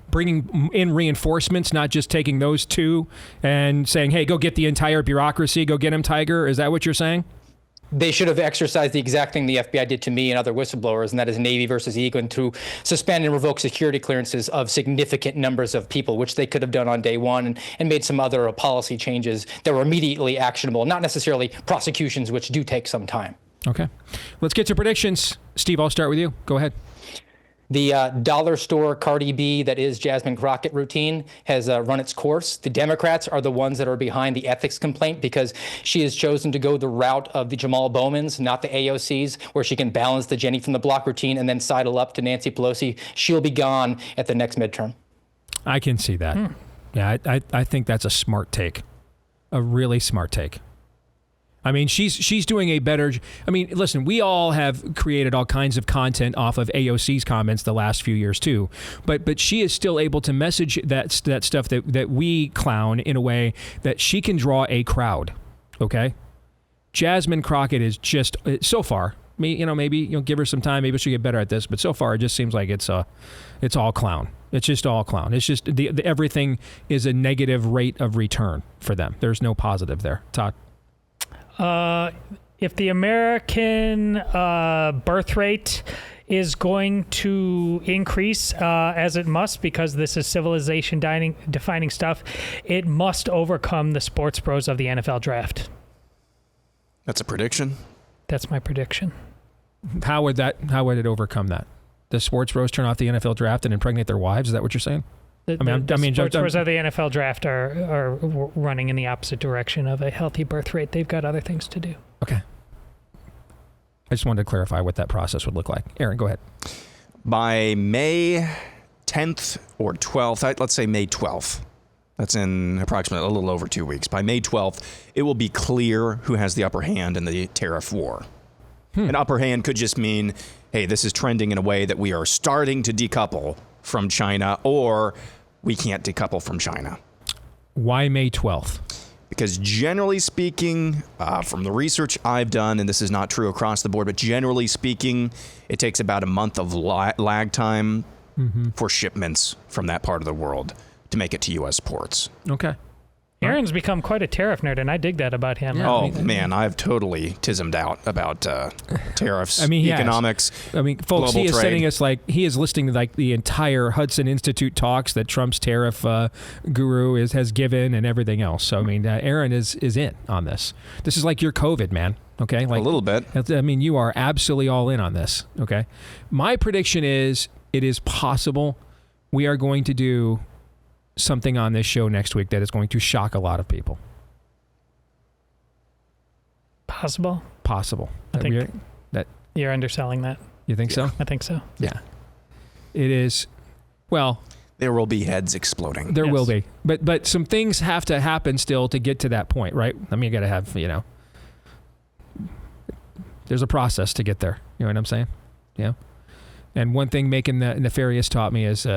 bringing in reinforcements, not just taking those two and saying, hey, go get the entire bureaucracy, go get him, Tiger? Is that what you're saying? They should have exercised the exact thing the FBI did to me and other whistleblowers, and that is Navy versus Egan, to suspend and revoke security clearances of significant numbers of people, which they could have done on day one, and made some other policy changes that were immediately actionable, not necessarily prosecutions, which do take some time. Okay. Let's get to predictions. Steve, I'll start with you. Go ahead. The dollar store Cardi B that is Jasmine Crockett routine has run its course. The Democrats are the ones that are behind the ethics complaint because she has chosen to go the route of the Jamal Bowmans, not the AOCs, where she can balance the Jenny from the block routine and then sidle up to Nancy Pelosi. She'll be gone at the next midterm. I can see that. Yeah, I think that's a smart take, a really smart take. I mean, she's doing a better. I mean, listen, we all have created all kinds of content off of AOC's comments the last few years too, but she is still able to message that stuff that we clown in a way that she can draw a crowd. Okay, Jasmine Crockett is just so far. Maybe give her some time. Maybe she'll get better at this. But so far, it just seems like it's all clown. It's just all clown. It's just everything is a negative rate of return for them. There's no positive there. Todd. If the American birth rate is going to increase, as it must, because this is civilization defining stuff, it must overcome the sports bros of the NFL draft. That's a prediction? That's my prediction. How would it overcome that? The sports bros turn off the NFL draft and impregnate their wives? Is that what you're saying? The sports bros of the NFL draft are running in the opposite direction of a healthy birth rate. They've got other things to do. Okay. I just wanted to clarify what that process would look like. Aaron, go ahead. By May 10th or 12th, let's say May 12th. That's in approximately a little over 2 weeks. By May 12th, it will be clear who has the upper hand in the tariff war. An upper hand could just mean, hey, this is trending in a way that we are starting to decouple from China, or we can't decouple from China. Why May 12th? Because generally speaking, from the research I've done, and this is not true across the board, but generally speaking, it takes about a month of lag time for shipments from that part of the world to make it to U.S. ports. Okay. Aaron's become quite a tariff nerd, and I dig that about him. Yeah, oh, man, I've totally tismed out about tariffs, economics, folks, global he is trade. sending us, he is listing, the entire Hudson Institute talks that Trump's tariff guru has given and everything else. So, Aaron is in on this. This is like your COVID, man. Okay? A little bit. You are absolutely all in on this. Okay? My prediction is it is possible we are going to do something on this show next week that is going to shock a lot of people. Possible. I think that you're underselling that. You think so? I think so. Yeah. It is. Well, there will be heads exploding. There will be. But some things have to happen still to get to that point, right? You got to have, there's a process to get there. You know what I'm saying? Yeah. And one thing Making the Nefarious taught me is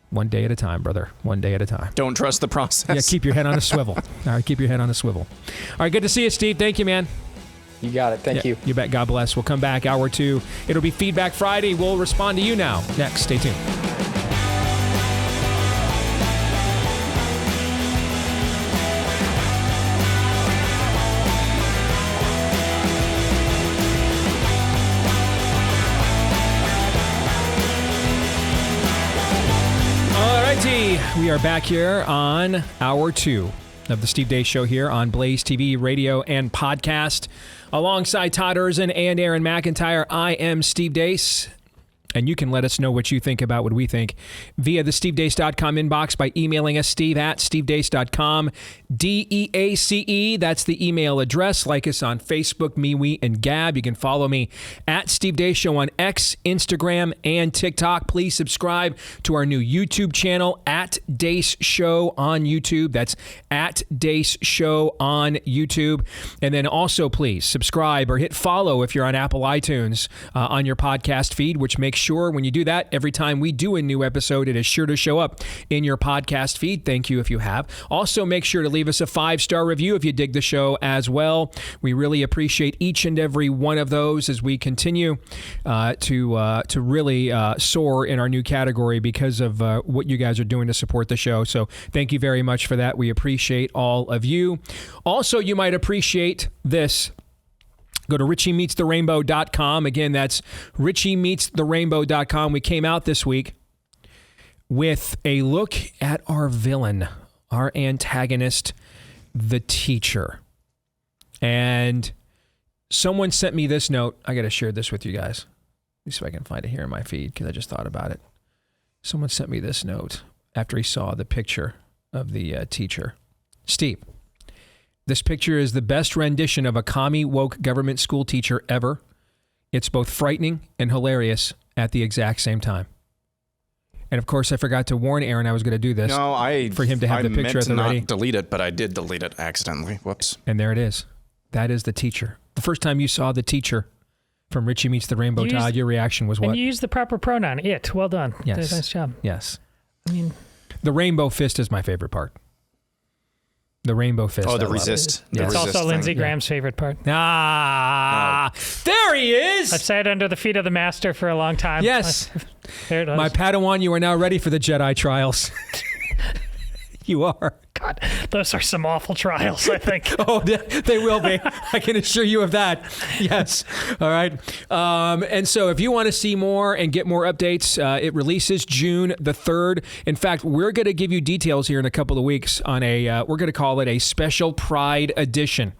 one day at a time, brother. One day at a time. Don't trust the process. Yeah, keep your head on a swivel. All right, keep your head on a swivel. All right, good to see you, Steve. Thank you, man. You got it. Thank you. You bet. God bless. We'll come back hour 2. It'll be Feedback Friday. We'll respond to you now. Next, stay tuned. We are back here on hour 2 of the Steve Deace Show here on Blaze TV, radio, and podcast. Alongside Todd Erzin and Aaron McIntire, I am Steve Deace. And you can let us know what you think about what we think via the stevedeace.com inbox by emailing us, steve@stevedeace.com. DEACE, that's the email address. Like us on Facebook, MeWe, and Gab. You can follow me at Steve Deace Show on X, Instagram, and TikTok. Please subscribe to our new YouTube channel, at Deace Show on YouTube. That's at Deace Show on YouTube. And then also, please subscribe or hit follow if you're on Apple iTunes on your podcast feed, which makes sure when you do that, every time we do a new episode, it is sure to show up in your podcast feed. Thank you if you have. Also, make sure to leave us a 5-star review if you dig the show as well. We really appreciate each and every one of those as we continue to really soar in our new category because of what you guys are doing to support the show. So thank you very much for that. We appreciate all of you. Also, you might appreciate this. Go to richiemeetsthenrainbow.com. Again, that's richiemeetsthenrainbow.com. We came out this week with a look at our villain, our antagonist, the teacher. And someone sent me this note. I got to share this with you guys. Let me see if I can find it here in my feed because I just thought about it. Someone sent me this note after he saw the picture of the teacher. Steve, this picture is the best rendition of a commie woke government school teacher ever. It's both frightening and hilarious at the exact same time. And of course, I forgot to warn Aaron I was going to do this. For him to have the picture at the ready. I meant to not delete it, but I did delete it accidentally. Whoops. And there it is. That is the teacher. The first time you saw the teacher from Richie Meets the Rainbow, Todd, your reaction was what? And you used the proper pronoun, it. Well done. Yes. Nice job. Yes. I mean, the rainbow fist is my favorite part. The rainbow fist. Oh, the resist. It's also Lindsey Graham's favorite part. There he is. I've sat under the feet of the master for a long time. Yes. There it is. My Padawan, you are now ready for the Jedi trials. You are. God, those are some awful trials, I think. Oh, they will be. I can assure you of that. Yes. All right. And so if you want to see more and get more updates, it releases June the 3rd. In fact, we're going to give you details here in a couple of weeks on we're going to call it a special Pride edition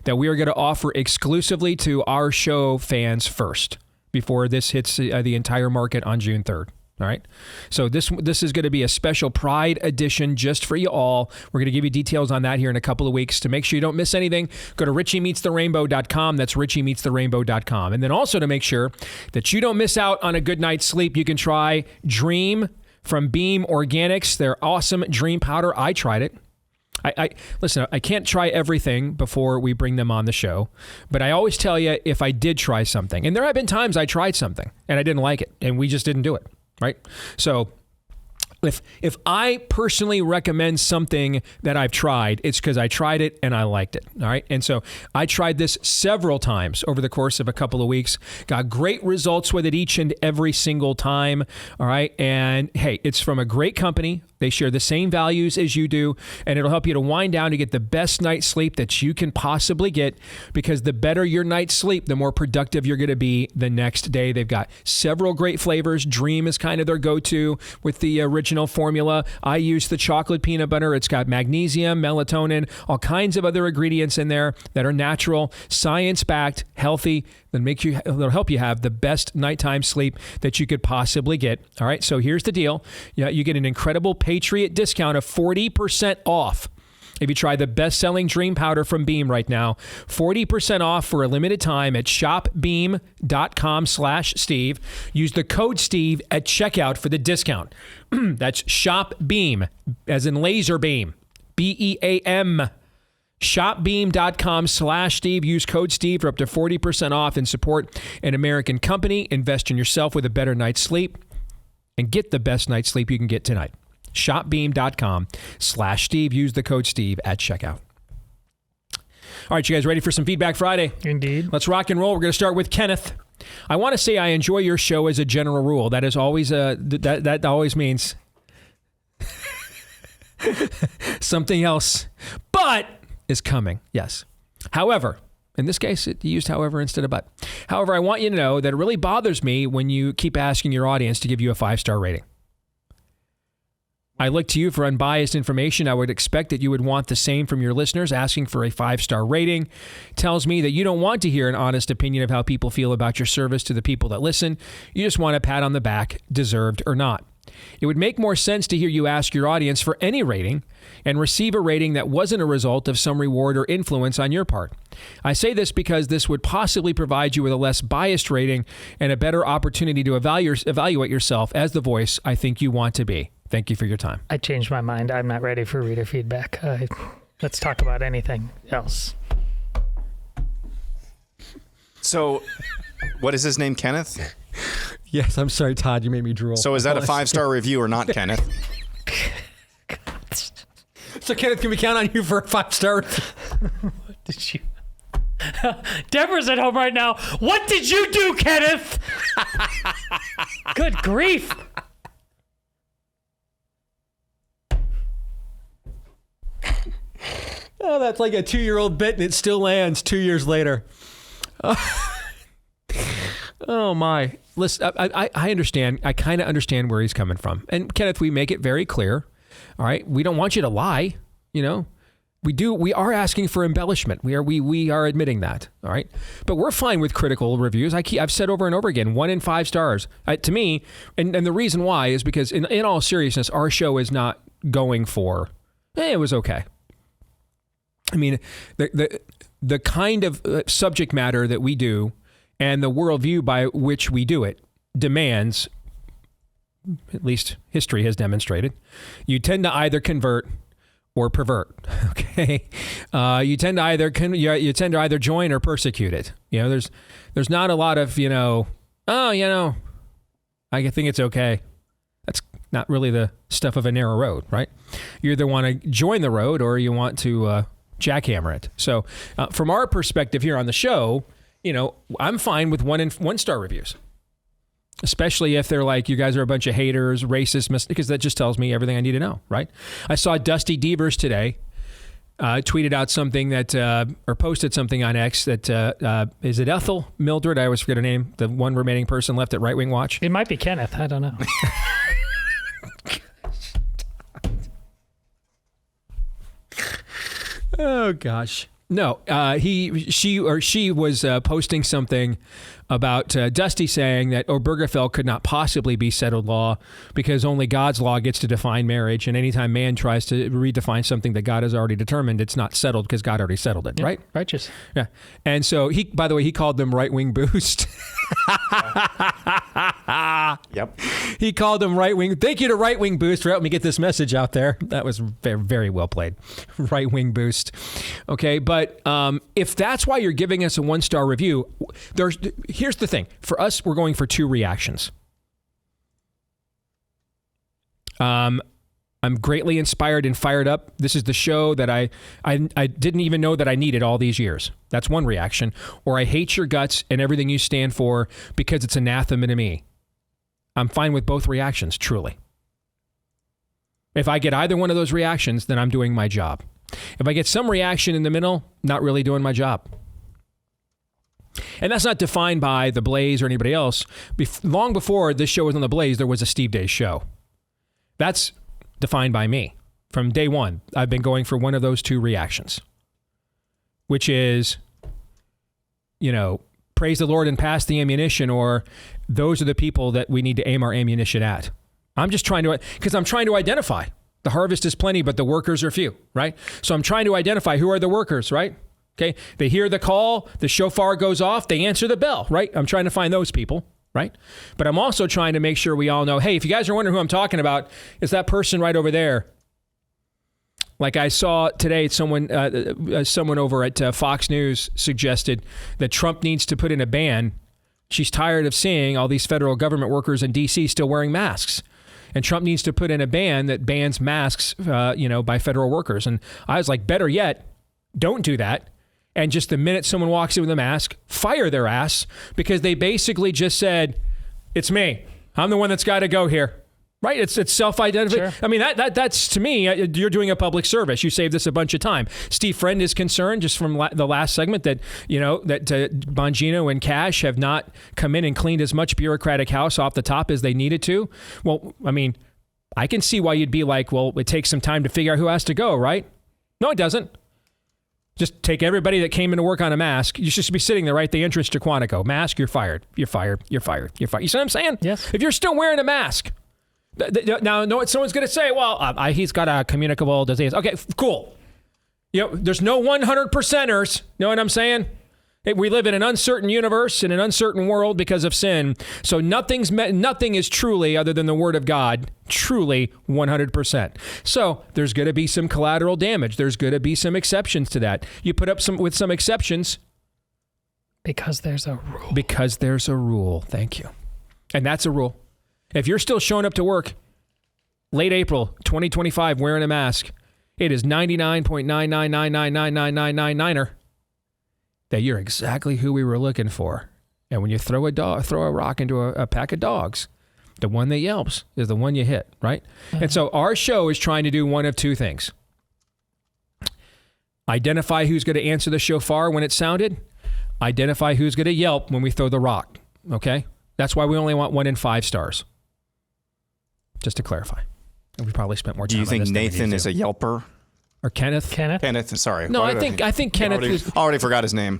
that we are going to offer exclusively to our show fans first before this hits the entire market on June 3rd. All right. So this is going to be a special Pride edition just for you all. We're going to give you details on that here in a couple of weeks. To make sure you don't miss anything, go to richiemeetsthenrainbow.com. That's richiemeetsthenrainbow.com. And then also to make sure that you don't miss out on a good night's sleep, you can try Dream from Beam Organics. Their awesome dream powder. I tried it. Listen, I can't try everything before we bring them on the show, but I always tell you if I did try something. And there have been times I tried something and I didn't like it and we just didn't do it. Right? So if I personally recommend something that I've tried, it's because I tried it and I liked it. All right. And so I tried this several times over the course of a couple of weeks, got great results with it each and every single time. All right. And hey, it's from a great company. They share the same values as you do, and it'll help you to wind down to get the best night's sleep that you can possibly get, because the better your night's sleep, the more productive you're going to be the next day. They've got several great flavors. Dream is kind of their go-to with the original formula. I use the chocolate peanut butter. It's got magnesium, melatonin, all kinds of other ingredients in there that are natural, science-backed, healthy, that'll help you have the best nighttime sleep that you could possibly get. All right, so here's the deal. You get an incredible Patriot discount of 40% off. If you try the best-selling Dream Powder from Beam right now, 40% off for a limited time at shopbeam.com/Steve. Use the code Steve at checkout for the discount. That's shopbeam, as in laser beam, BEAM. Shopbeam.com/Steve. Use code Steve for up to 40% off and support an American company. Invest in yourself with a better night's sleep and get the best night's sleep you can get tonight. Shopbeam.com/Steve. Use the code Steve at checkout. All right, you guys ready for some Feedback Friday? Indeed. Let's rock and roll. We're going to start with Kenneth. I want to say I enjoy your show as a general rule. That is always that always means something else, but is coming. Yes. However, in this case, it used however instead of but. However, I want you to know that it really bothers me when you keep asking your audience to give you a 5-star rating. I look to you for unbiased information. I would expect that you would want the same from your listeners. Asking for a 5-star rating tells me that you don't want to hear an honest opinion of how people feel about your service to the people that listen. You just want a pat on the back, deserved or not. It would make more sense to hear you ask your audience for any rating and receive a rating that wasn't a result of some reward or influence on your part. I say this because this would possibly provide you with a less biased rating and a better opportunity to evaluate yourself as the voice I think you want to be. Thank you for your time. I changed my mind. I'm not ready for reader feedback. Let's talk about anything else. So, what is his name, Kenneth? Yes, I'm sorry, Todd. You made me drool. So is that a 5-star review or not, Kenneth? So, Kenneth, can we count on you for a 5-star review? What did you... Deborah's at home right now. What did you do, Kenneth? Good grief. Oh, that's like a 2-year-old bit, and it still lands 2 years later. Oh my! Listen, I understand. I kind of understand where he's coming from. And Kenneth, we make it very clear. All right, we don't want you to lie. We are asking for embellishment. We are admitting that. All right, but we're fine with critical reviews. I've said over and over again, 1 in 5 stars to me. And the reason why is because in all seriousness, our show is not going for. It was okay. I mean, the kind of subject matter that we do and the worldview by which we do it demands, at least history has demonstrated, you tend to either convert or pervert. Okay, you tend to either join or persecute it. There's not a lot of I think it's okay. That's not really the stuff of a narrow road, right? You either want to join the road or you want to jackhammer it. So from our perspective here on the show, I'm fine with 1 star reviews, especially if they're like, you guys are a bunch of haters, racist, because that just tells me everything I need to know, right? I saw Dusty Devers today tweeted out something that, or posted something on X that, is it Ethel Mildred? I always forget her name, the one remaining person left at Right Wing Watch. It might be Kenneth. I don't know. Oh, gosh. No, she was posting something about Dusty saying that Obergefell could not possibly be settled law because only God's law gets to define marriage. And anytime man tries to redefine something that God has already determined, it's not settled because God already settled it, right? Righteous. Yeah. And so by the way, he called them right-wing boost. Yep. He called them right-wing. Thank you to right-wing boost for helping me get this message out there. That was very, very well played. Right-wing boost. Okay. But if that's why you're giving us a 1-star review, here's the thing. For us, we're going for 2 reactions. I'm greatly inspired and fired up. This is the show that I didn't even know that I needed all these years. That's one reaction. Or I hate your guts and everything you stand for because it's anathema to me. I'm fine with both reactions, truly. If I get either one of those reactions, then I'm doing my job. If I get some reaction in the middle, not really doing my job. And that's not defined by The Blaze or anybody else. Long before this show was on The Blaze, there was a Steve Deace show. That's defined by me. From day one, I've been going for one of those 2 reactions, which is, praise the Lord and pass the ammunition, or those are the people that we need to aim our ammunition at. I'm just trying to identify. The harvest is plenty, but the workers are few, right? So I'm trying to identify who are the workers, right? Okay. They hear the call, the shofar goes off, they answer the bell, right? I'm trying to find those people, right? But I'm also trying to make sure we all know, hey, if you guys are wondering who I'm talking about, it's that person right over there. Like I saw today, someone over at Fox News suggested that Trump needs to put in a ban. She's tired of seeing all these federal government workers in D.C. still wearing masks. And Trump needs to put in a ban that bans masks, by federal workers. And I was like, better yet, don't do that. And just the minute someone walks in with a mask, fire their ass, because they basically just said, it's me. I'm the one that's got to go here. Right? It's self-identification. Sure. I mean, that's to me, you're doing a public service. You saved us a bunch of time. Steve Friend is concerned, just from the last segment, that Bongino and Cash have not come in and cleaned as much bureaucratic house off the top as they needed to. Well, I mean, I can see why you'd be like, well, it takes some time to figure out who has to go, right? No, it doesn't. Just take everybody that came in to work on a mask. You should be sitting there, right? The entrance to Quantico. Mask, you're fired. You're fired. You're fired. You're fired. You see what I'm saying? Yes. If you're still wearing a mask. Now, know what someone's going to say? Well, he's got a communicable disease. Okay, cool. There's no 100%ers. Know what I'm saying? We live in an uncertain universe, in an uncertain world because of sin. So nothing is truly, other than the word of God, truly 100%. So there's going to be some collateral damage. There's going to be some exceptions to that. You put up with some exceptions. Because there's a rule. Because there's a rule. Thank you. And that's a rule. If you're still showing up to work late April 2025 wearing a mask, it is 99.999999999er that you're exactly who we were looking for. And when you throw a rock into a pack of dogs, the one that yelps is the one you hit, right? And so our show is trying to do one of 2 things. Identify who's going to answer the shofar when it sounded. Identify who's going to yelp when we throw the rock. Okay? That's why we only want 1 in 5 stars. Just to clarify. And we probably spent more time on this. Do you think than Nathan is a yelper? Or Kenneth? Kenneth, sorry. No, I think Kenneth already forgot his name.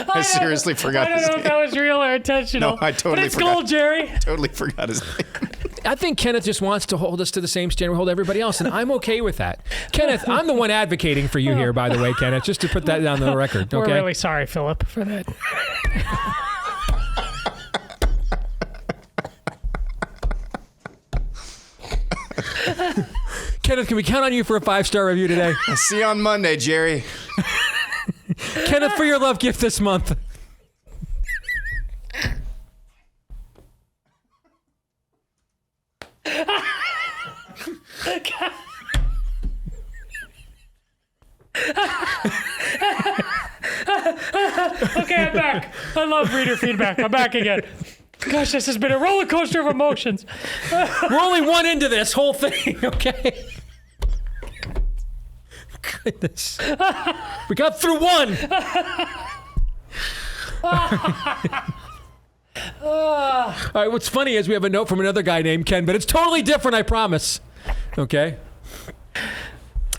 I seriously forgot his name. I don't know if that was real or intentional. No, I totally but it's forgot. gold, Jerry. Totally forgot his name. I think Kenneth just wants to hold us to the same standard we hold everybody else, and I'm okay with that. Kenneth, I'm the one advocating for you here, by the way, Kenneth, just to put that down the record. Okay? We're really sorry, Philip, for that. Kenneth, can we count on you for a 5-star review today? I'll see you on Monday, Jerry. Kenneth, for your love gift this month. Okay, I'm back. I love reader feedback. I'm back again. Gosh, this has been a roller coaster of emotions. We're only one into this whole thing, okay? Goodness. We got through one. All right, what's funny is we have a note from another guy named Ken, but it's totally different, I promise. Okay?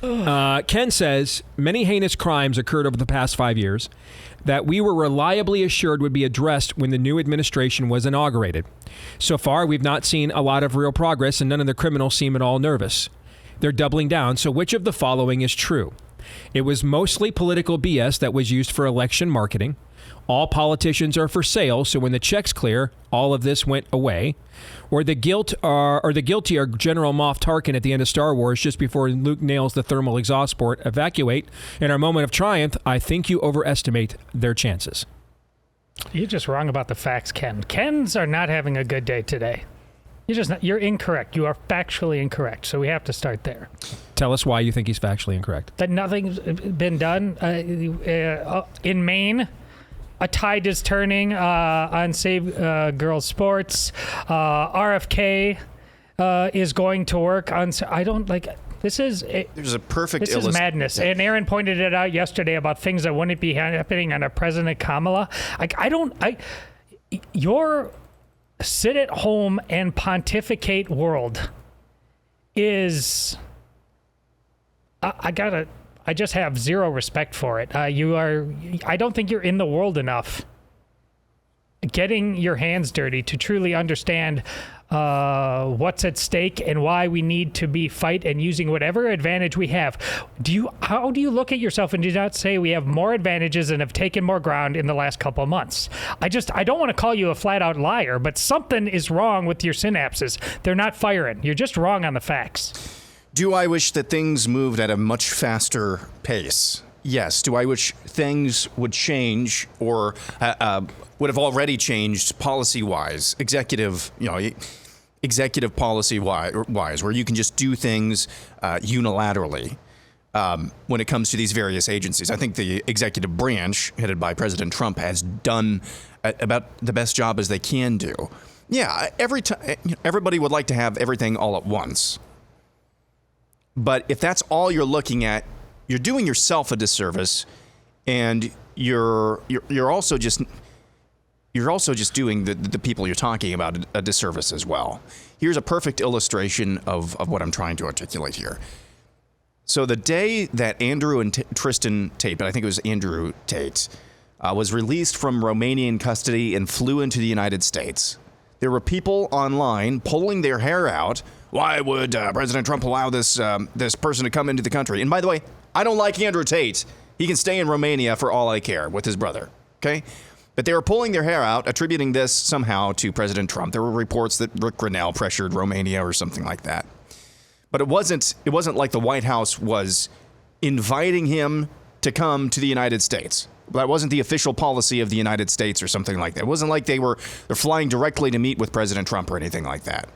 Ken says, many heinous crimes occurred over the past 5 years that we were reliably assured would be addressed when the new administration was inaugurated. So far, we've not seen a lot of real progress, and none of the criminals seem at all nervous. They're doubling down, so which of the following is true? It was mostly political BS that was used for election marketing. All politicians are for sale, so when the checks clear, all of this went away. Or the guilty are General Moff Tarkin at the end of Star Wars, just before Luke nails the thermal exhaust port. Evacuate. In our moment of triumph, I think you overestimate their chances. You're just wrong about the facts, Ken. Kens are not having a good day today. You're incorrect. You are factually incorrect. So we have to start there. Tell us why you think he's factually incorrect. That nothing's been done in Maine. A tide is turning on Save Girls Sports. RFK is going to work on. I don't like. This is. There's a perfect. This is madness. And Aaron pointed it out yesterday about things that wouldn't be happening under President Kamala. Your sit at home and pontificate world is. I just have zero respect for it. I don't think you're in the world enough getting your hands dirty to truly understand what's at stake and why we need to be fight and using whatever advantage we have. How do you look at yourself and do not say we have more advantages and have taken more ground in the last couple of months? I don't want to call you a flat out liar, but something is wrong with your synapses. They're not firing. You're just wrong on the facts. Do I wish that things moved at a much faster pace? Yes. Do I wish things would change or would have already changed policy-wise, executive policy-wise, where you can just do things unilaterally when it comes to these various agencies? I think the executive branch, headed by President Trump, has done about the best job as they can do. Yeah, everybody would like to have everything all at once. But if that's all you're looking at, you're doing yourself a disservice, and you're also just doing the people you're talking about a disservice as well. Here's a perfect illustration of what I'm trying to articulate here. So the day that Andrew and Tristan Tate, but I think it was Andrew Tate, was released from Romanian custody and flew into the United States, there were people online pulling their hair out. Why would President Trump allow this person to come into the country? And by the way, I don't like Andrew Tate. He can stay in Romania for all I care with his brother, okay? But they were pulling their hair out, attributing this somehow to President Trump. There were reports that Rick Grinnell pressured Romania or something like that. But it wasn't like the White House was inviting him to come to the United States. That wasn't the official policy of the United States or something like that. It wasn't like they're flying directly to meet with President Trump or anything like that.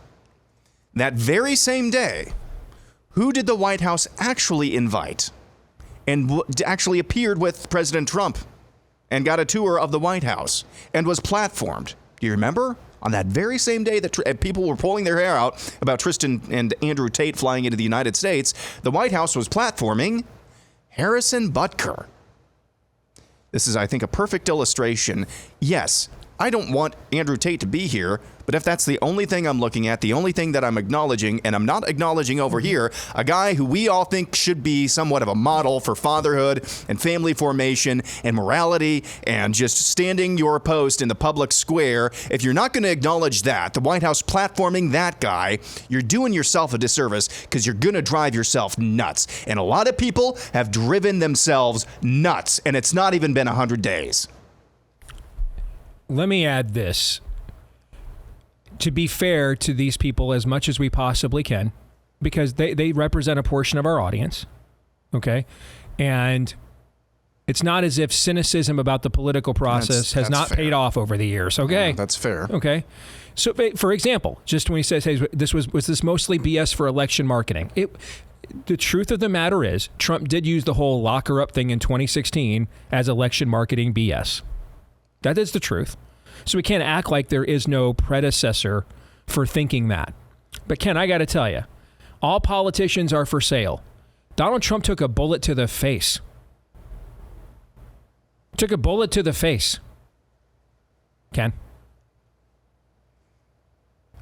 That very same day, who did the White House actually invite and actually appeared with President Trump and got a tour of the White House and was platformed? Do you remember? on that very same day that people were pulling their hair out about Tristan and Andrew Tate flying into the United States, the White House was platforming Harrison Butker. This is, I think, a perfect illustration. Yes, I don't want Andrew Tate to be here, but if that's the only thing I'm looking at, the only thing that I'm acknowledging, and I'm not acknowledging over here, a guy who we all think should be somewhat of a model for fatherhood and family formation and morality and just standing your post in the public square, if you're not going to acknowledge that, the White House platforming that guy, you're doing yourself a disservice because you're going to drive yourself nuts. And a lot of people have driven themselves nuts, and it's not even been 100 days. Let me add this. To be fair to these people as much as we possibly can, because they represent a portion of our audience, okay? And it's not as if cynicism about the political process has not paid off over the years, okay? That's fair. Okay. So, for example, just when he says, hey, was this mostly BS for election marketing? The truth of the matter is, Trump did use the whole locker up thing in 2016 as election marketing BS. That is the truth. So we can't act like there is no predecessor for thinking that. But Ken, I got to tell you, all politicians are for sale. Donald Trump took a bullet to the face. Took a bullet to the face. Ken.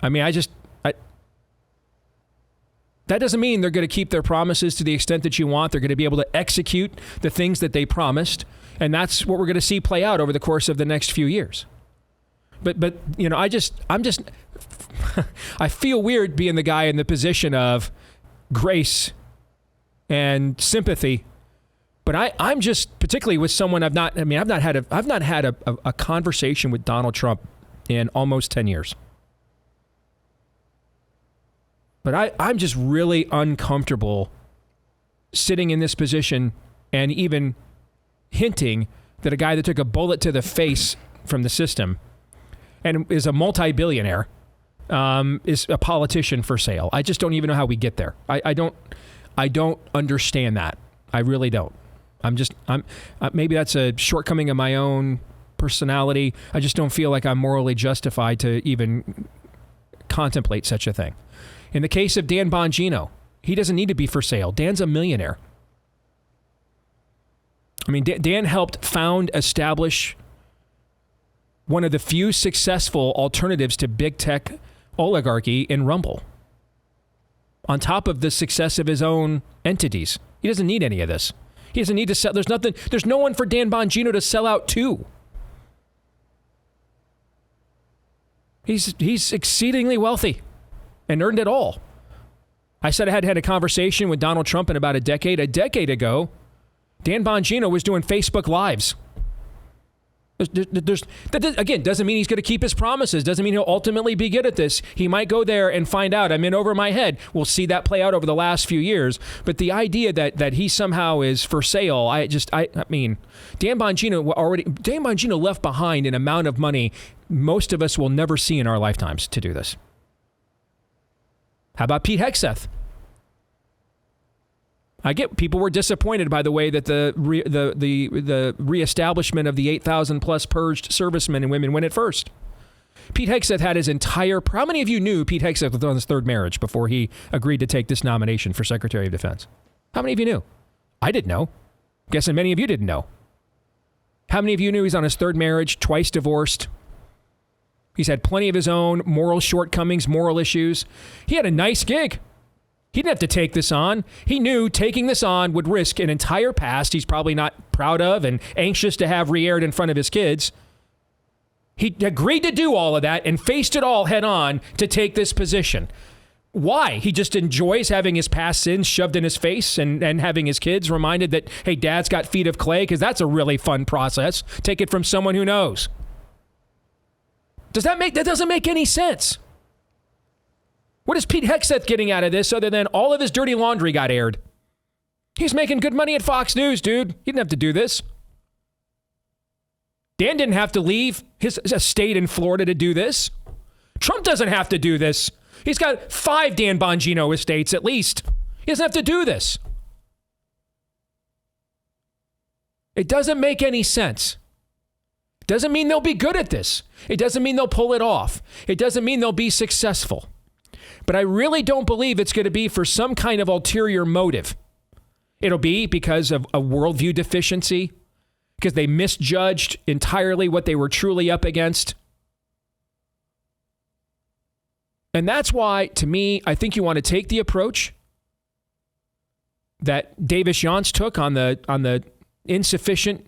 I mean, that doesn't mean they're going to keep their promises to the extent that you want. They're going to be able to execute the things that they promised. And that's what we're going to see play out over the course of the next few years. But you know, I feel weird being the guy in the position of grace and sympathy. But I'm just, particularly with someone I've not had a conversation with Donald Trump in almost 10 years. But I'm just really uncomfortable sitting in this position and even hinting that a guy that took a bullet to the face from the system and is a multi-billionaire is a politician for sale. I just don't even know how we get there. I don't understand that. I really don't. Maybe that's a shortcoming of my own personality. I just don't feel like I'm morally justified to even contemplate such a thing. In the case of Dan Bongino, he doesn't need to be for sale. Dan's a millionaire. I mean, Dan helped establish one of the few successful alternatives to big tech oligarchy in Rumble. On top of the success of his own entities. He doesn't need any of this. He doesn't need to sell. There's no one for Dan Bongino to sell out to. He's exceedingly wealthy and earned it all. I said I had a conversation with Donald Trump in about a decade. A decade ago, Dan Bongino was doing Facebook Lives. That again, doesn't mean he's going to keep his promises. Doesn't mean he'll ultimately be good at this. He might go there and find out. I'm in over my head. We'll see that play out over the last few years. But the idea that he somehow is for sale, I mean, Dan Bongino left behind an amount of money most of us will never see in our lifetimes to do this. How about Pete Hegseth? I get people were disappointed by the way that the reestablishment of the 8,000 plus purged servicemen and women went at first. Pete Hegseth had his entire... How many of you knew Pete Hegseth was on his third marriage before he agreed to take this nomination for Secretary of Defense? How many of you knew? I didn't know. I'm guessing many of you didn't know. How many of you knew he's on his third marriage, twice divorced? He's had plenty of his own moral shortcomings, moral issues. He had a nice gig. He didn't have to take this on. He knew taking this on would risk an entire past he's probably not proud of and anxious to have re-aired in front of his kids. He agreed to do all of that and faced it all head on to take this position. Why? He just enjoys having his past sins shoved in his face and having his kids reminded that, hey, dad's got feet of clay, because that's a really fun process. Take it from someone who knows. That doesn't make any sense. What is Pete Hegseth getting out of this other than all of his dirty laundry got aired? He's making good money at Fox News, dude. He didn't have to do this. Dan didn't have to leave his estate in Florida to do this. Trump doesn't have to do this. He's got 5 Dan Bongino estates at least. He doesn't have to do this. It doesn't make any sense. Doesn't mean they'll be good at this. It doesn't mean they'll pull it off. It doesn't mean they'll be successful. But I really don't believe it's going to be for some kind of ulterior motive. It'll be because of a worldview deficiency, because they misjudged entirely what they were truly up against. And that's why, to me, I think you want to take the approach that Davis Yance took on the insufficient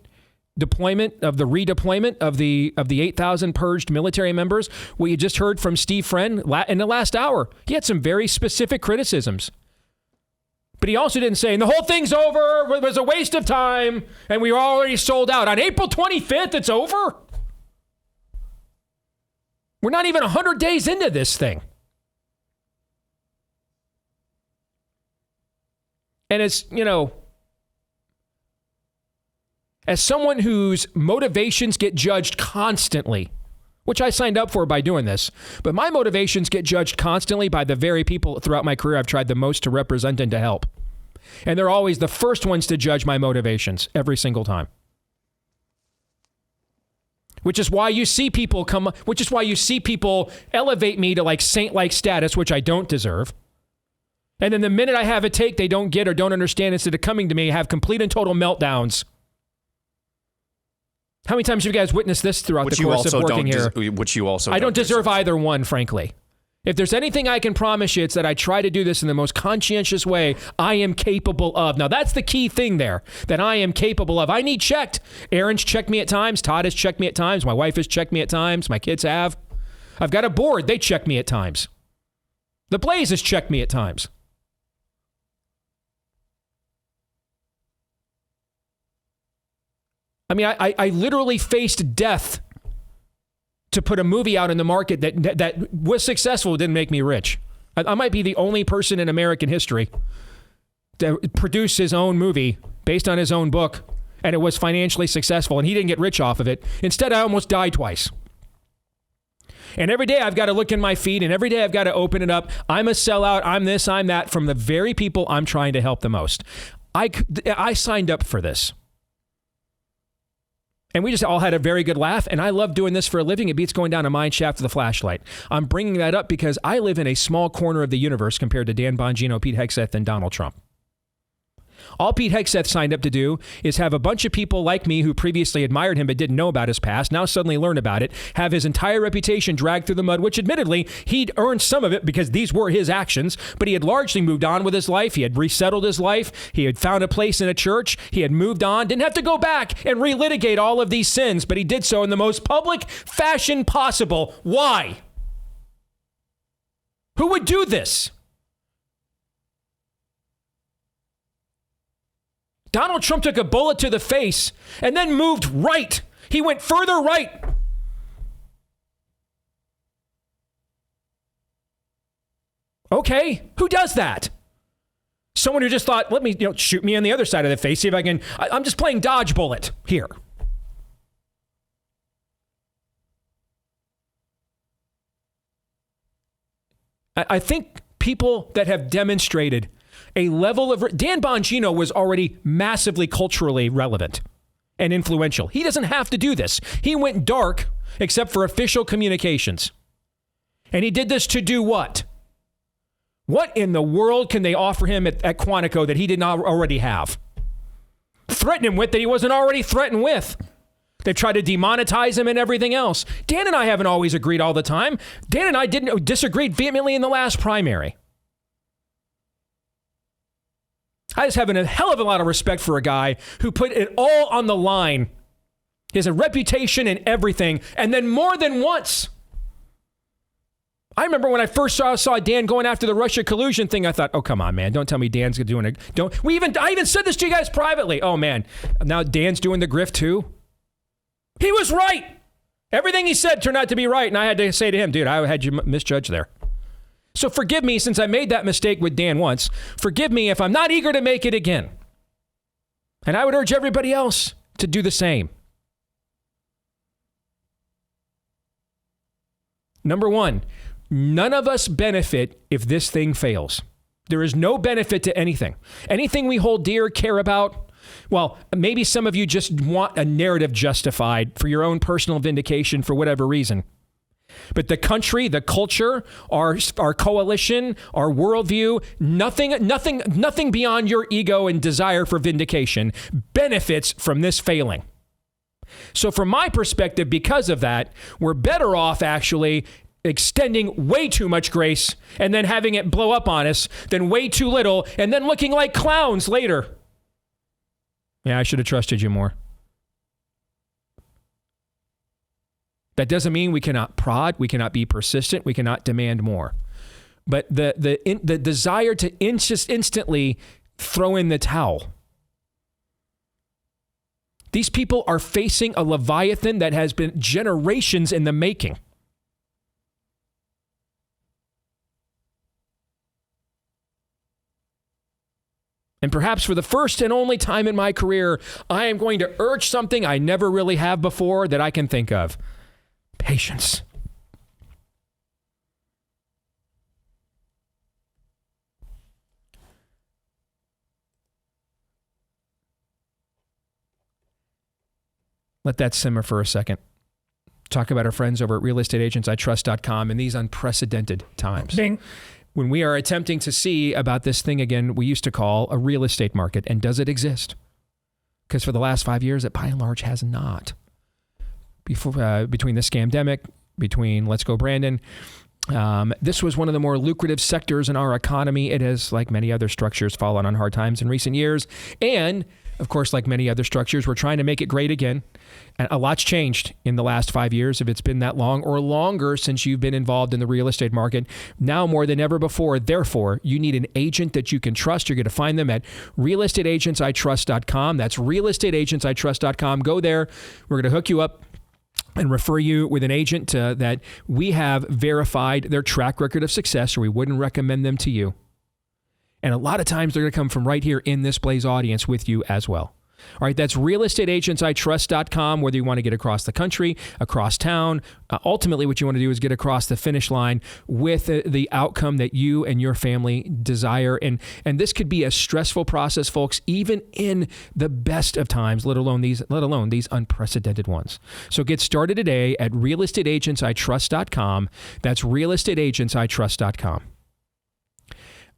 deployment of the redeployment of the 8,000 purged military members. What you just heard from Steve Friend in the last hour, he had some very specific criticisms. But he also didn't say, and the whole thing's over, it was a waste of time, and we were already sold out. On April 25th, it's over? We're not even 100 days into this thing. And it's, as someone whose motivations get judged constantly, which I signed up for by doing this, but my motivations get judged constantly by the very people throughout my career I've tried the most to represent and to help. And they're always the first ones to judge my motivations every single time. Which is why you see people elevate me to like saint-like status, which I don't deserve. And then the minute I have a take they don't get or don't understand, instead of coming to me, have complete and total meltdowns. How many times have you guys witnessed this throughout the course of working here? Which you also I don't deserve either one, frankly. If there's anything I can promise you, it's that I try to do this in the most conscientious way I am capable of. Now, that's the key thing there, that I am capable of. I need checked. Aaron's checked me at times. Todd has checked me at times. My wife has checked me at times. My kids have. I've got a board. They check me at times. The Blaze has checked me at times. I mean, I literally faced death to put a movie out in the market that was successful, didn't make me rich. I might be the only person in American history to produce his own movie based on his own book, and it was financially successful, and he didn't get rich off of it. Instead, I almost died twice. And every day I've got to look in my feed, and every day I've got to open it up. I'm a sellout. I'm this, I'm that, from the very people I'm trying to help the most. I signed up for this. And we just all had a very good laugh, and I love doing this for a living. It beats going down a mine shaft with a flashlight. I'm bringing that up because I live in a small corner of the universe compared to Dan Bongino, Pete Hegseth, and Donald Trump. All Pete Hegseth signed up to do is have a bunch of people like me who previously admired him but didn't know about his past, now suddenly learn about it, have his entire reputation dragged through the mud, which admittedly, he'd earned some of it because these were his actions, but he had largely moved on with his life. He had resettled his life. He had found a place in a church. He had moved on, didn't have to go back and relitigate all of these sins, but he did so in the most public fashion possible. Why? Who would do this? Donald Trump took a bullet to the face and then moved right. He went further right. Okay, who does that? Someone who just thought, let me shoot me on the other side of the face, see if I can. I'm just playing dodge bullet here. I think people that have demonstrated a level of... Dan Bongino was already massively culturally relevant and influential. He doesn't have to do this. He went dark except for official communications. And he did this to do what? What in the world can they offer him at Quantico that he did not already have? Threaten him with that he wasn't already threatened with. They've tried to demonetize him and everything else. Dan and I haven't always agreed all the time. Dan and I disagreed vehemently in the last primary. I just have a hell of a lot of respect for a guy who put it all on the line. He has a reputation and everything, and then more than once. I remember when I first saw Dan going after the Russia collusion thing, I thought, oh, come on, man. Don't tell me Dan's doing it. I even said this to you guys privately. Oh, man. Now Dan's doing the grift too? He was right. Everything he said turned out to be right, and I had to say to him, dude, I had you misjudged there. So forgive me, since I made that mistake with Dan once. Forgive me if I'm not eager to make it again. And I would urge everybody else to do the same. Number one, none of us benefit if this thing fails. There is no benefit to anything. Anything we hold dear, care about, Well, maybe some of you just want a narrative justified for your own personal vindication for whatever reason. But the country, the culture, our coalition, our worldview, nothing beyond your ego and desire for vindication benefits from this failing. So from my perspective, because of that, we're better off actually extending way too much grace and then having it blow up on us than way too little and then looking like clowns later. Yeah, I should have trusted you more. That doesn't mean we cannot prod, we cannot be persistent, we cannot demand more. But the desire to just instantly throw in the towel. These people are facing a Leviathan that has been generations in the making. And perhaps for the first and only time in my career, I am going to urge something I never really have before that I can think of. Patience. Let that simmer for a second. Talk about our friends over at realestateagentsitrust.com in these unprecedented times. Bing. When we are attempting to see about this thing again we used to call a real estate market, and does it exist? Because for the last 5 years, it by and large has not. Between the scamdemic, between Let's Go Brandon, this was one of the more lucrative sectors in our economy. It has, like many other structures, fallen on hard times in recent years. And, of course, like many other structures, we're trying to make it great again. And a lot's changed in the last 5 years, if it's been that long or longer since you've been involved in the real estate market. Now more than ever before, therefore, you need an agent that you can trust. You're going to find them at realestateagentsitrust.com. That's realestateagentsitrust.com. Go there. We're going to hook you up and refer you with an agent that we have verified their track record of success, or we wouldn't recommend them to you. And a lot of times they're going to come from right here in this Blaze audience with you as well. All right, that's realestateagentsitrust.com, whether you want to get across the country, across town. Ultimately, what you want to do is get across the finish line with the outcome that you and your family desire. And this could be a stressful process, folks, even in the best of times, let alone these unprecedented ones. So get started today at realestateagentsitrust.com. That's realestateagentsitrust.com.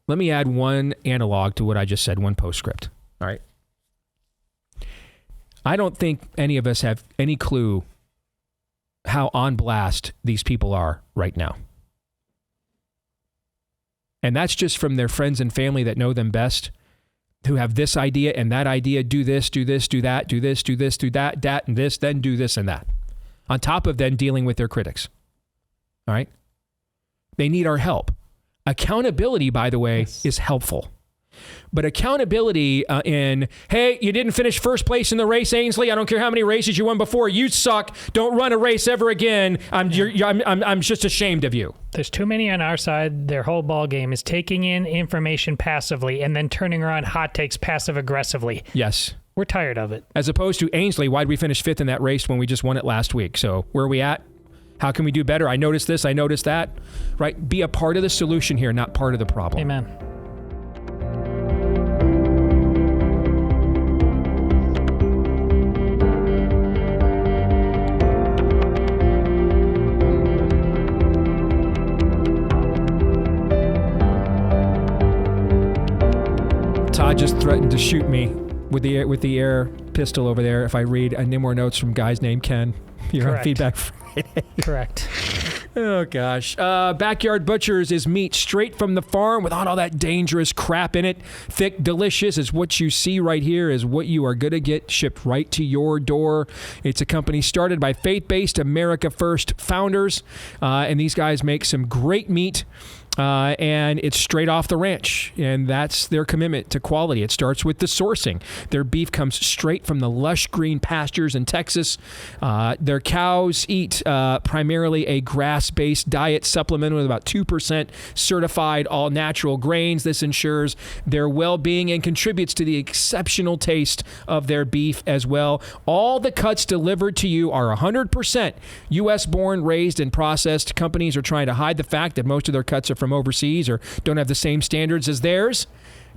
Let me add one analog to what I just said, one postscript. All right. I don't think any of us have any clue how on blast these people are right now. And that's just from their friends and family that know them best, who have this idea and that idea, do this, do this, do that, do this, do this, do that, and this, then do this and that. On top of then dealing with their critics. All right? They need our help. Accountability, by the way, is helpful. But accountability in, hey, you didn't finish first place in the race, Ainsley. I don't care how many races you won before. You suck. Don't run a race ever again. I'm just ashamed of you. There's too many on our side. Their whole ball game is taking in information passively and then turning around hot takes passive aggressively. Yes. We're tired of it. As opposed to Ainsley, why'd we finish fifth in that race when we just won it last week? So where are we at? How can we do better? I noticed this. I noticed that. Right? Be a part of the solution here, not part of the problem. Amen. Todd just threatened to shoot me with the air pistol over there if I read any more notes from guys named Ken here on Feedback Friday. Correct. Oh, gosh. Backyard Butchers is meat straight from the farm without all that dangerous crap in it. Thick, delicious is what you see right here is what you are going to get shipped right to your door. It's a company started by faith-based America First founders, and these guys make some great meat. And it's straight off the ranch, and that's their commitment to quality. It starts with the sourcing. Their beef comes straight from the lush green pastures in Texas. Their cows eat primarily a grass-based diet supplemented with about 2% certified all-natural grains. This ensures their well-being and contributes to the exceptional taste of their beef as well. All the cuts delivered to you are 100% U.S.-born, raised, and processed. Companies are trying to hide the fact that most of their cuts are from overseas or don't have the same standards as theirs.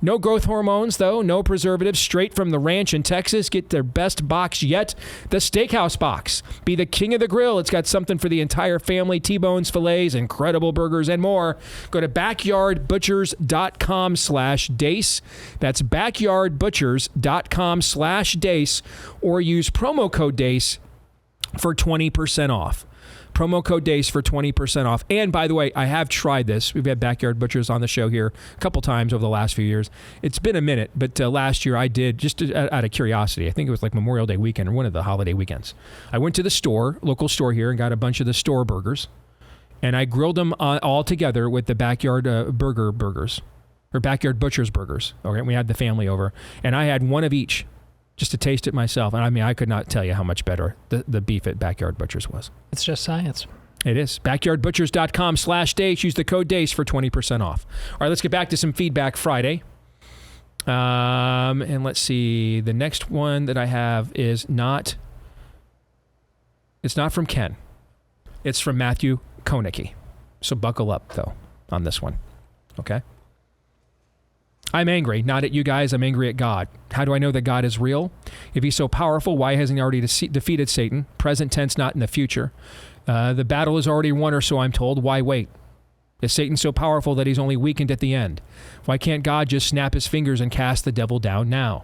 No growth hormones, though. No preservatives. Straight from the ranch in Texas. Get their best box yet. The Steakhouse Box. Be the king of the grill. It's got something for the entire family. T-bones, fillets, incredible burgers, and more. Go to backyardbutchers.com/Deace. That's backyardbutchers.com/Deace. Or use promo code Deace for 20% off. Promo code Deace for 20% off. And by the way, I have tried this. We've had Backyard Butchers on the show here a couple times over the last few years. It's been a minute, but last year I did, just out of curiosity, I think it was like Memorial Day weekend or one of the holiday weekends. I went to the store, local store here, and got a bunch of the store burgers. And I grilled them all together with the Backyard burgers, or Backyard Butchers burgers. Okay, we had the family over. And I had one of each, just to taste it myself. And I mean, I could not tell you how much better the beef at Backyard Butchers was. It's just science. It is. Backyardbutchers.com/Deace. Use the code Deace for 20% off. All right, let's get back to some Feedback Friday. And let's see. The next one that I have is not... It's not from Ken. It's from Matthew Konicki. So buckle up, though, on this one. Okay? I'm angry, not at you guys. I'm angry at God. How do I know that God is real? If he's so powerful, why hasn't he already defeated Satan? Present tense, not in the future. The battle is already won, or so I'm told. Why wait? Is Satan so powerful that he's only weakened at the end? Why can't God just snap his fingers and cast the devil down now?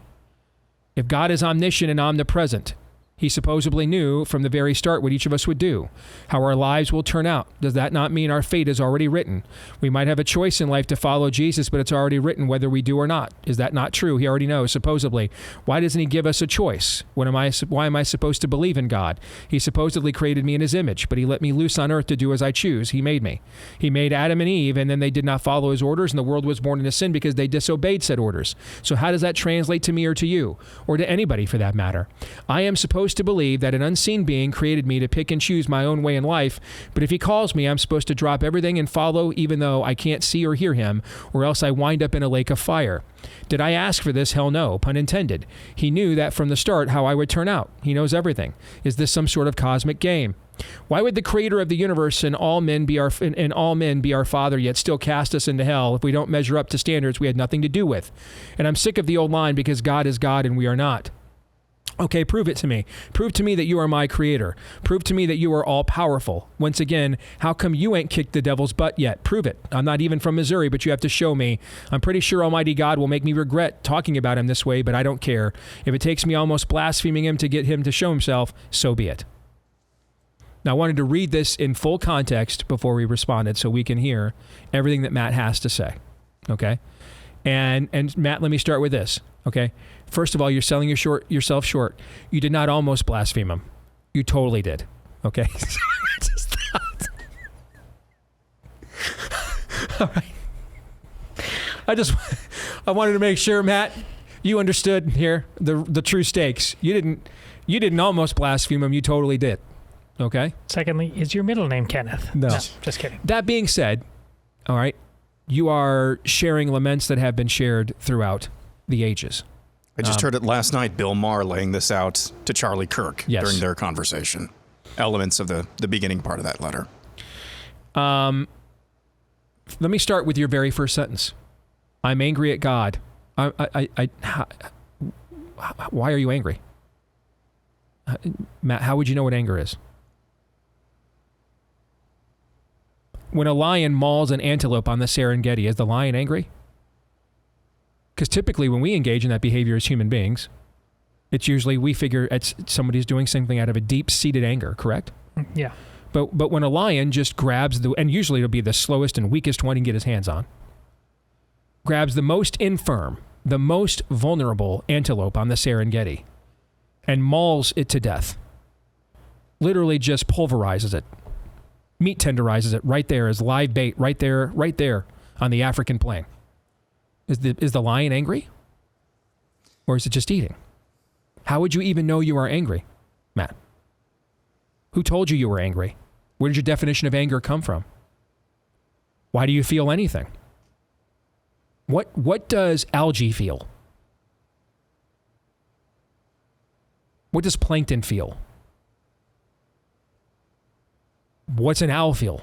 If God is omniscient and omnipresent, he supposedly knew from the very start what each of us would do, how our lives will turn out. Does that not mean our fate is already written? We might have a choice in life to follow Jesus, but it's already written whether we do or not. Is that not true? He already knows, supposedly. Why doesn't he give us a choice? Why am I supposed to believe in God? He supposedly created me in his image, but he let me loose on earth to do as I choose. He made me. He made Adam and Eve, and then they did not follow his orders, and the world was born into sin because they disobeyed said orders. So how does that translate to me or to you, or to anybody for that matter? I am supposed to believe that an unseen being created me to pick and choose my own way in life, but if he calls me, I'm supposed to drop everything and follow even though I can't see or hear him, or else I wind up in a lake of fire. Did I ask for this? Hell no, pun intended. He knew that from the start how I would turn out. He knows everything. Is this some sort of cosmic game? Why would the creator of the universe and all men be our father, yet still cast us into hell if we don't measure up to standards we had nothing to do with? And I'm sick of the old line, because God is God and we are not. Okay, prove it to me. Prove to me that you are my creator. Prove to me that you are all-powerful. Once again, how come you ain't kicked the devil's butt yet? Prove it. I'm not even from Missouri, but you have to show me. I'm pretty sure Almighty God will make me regret talking about him this way, but I don't care. If it takes me almost blaspheming him to get him to show himself, so be it. Now, I wanted to read this in full context before we responded so we can hear everything that Matt has to say. Okay? And Matt, let me start with this. Okay? First of all, you're selling yourself short. You did not almost blaspheme him. You totally did. Okay? Just that. All right. I wanted to make sure, Matt, you understood here the true stakes. You didn't almost blaspheme him. You totally did. Okay? Secondly, is your middle name Kenneth? No. Just kidding. That being said, all right, you are sharing laments that have been shared throughout the ages. I just heard it last night, Bill Maher laying this out to Charlie Kirk during their conversation. Elements of the beginning part of that letter. Let me start with your very first sentence. I'm angry at God. Why are you angry? Matt, how would you know what anger is? When a lion mauls an antelope on the Serengeti, is the lion angry? Because typically when we engage in that behavior as human beings, it's usually we figure it's somebody's doing something out of a deep-seated anger, correct? Yeah. But when a lion just grabs and usually it'll be the slowest and weakest one he can get his hands on, grabs the most infirm, the most vulnerable antelope on the Serengeti and mauls it to death. Literally just pulverizes it. Meat tenderizes it right there as live bait, right there on the African plain. Is the lion angry? Or is it just eating? How would you even know you are angry, Matt? Who told you were angry? Where did your definition of anger come from? Why do you feel anything? What does algae feel? What does plankton feel? What's an owl feel?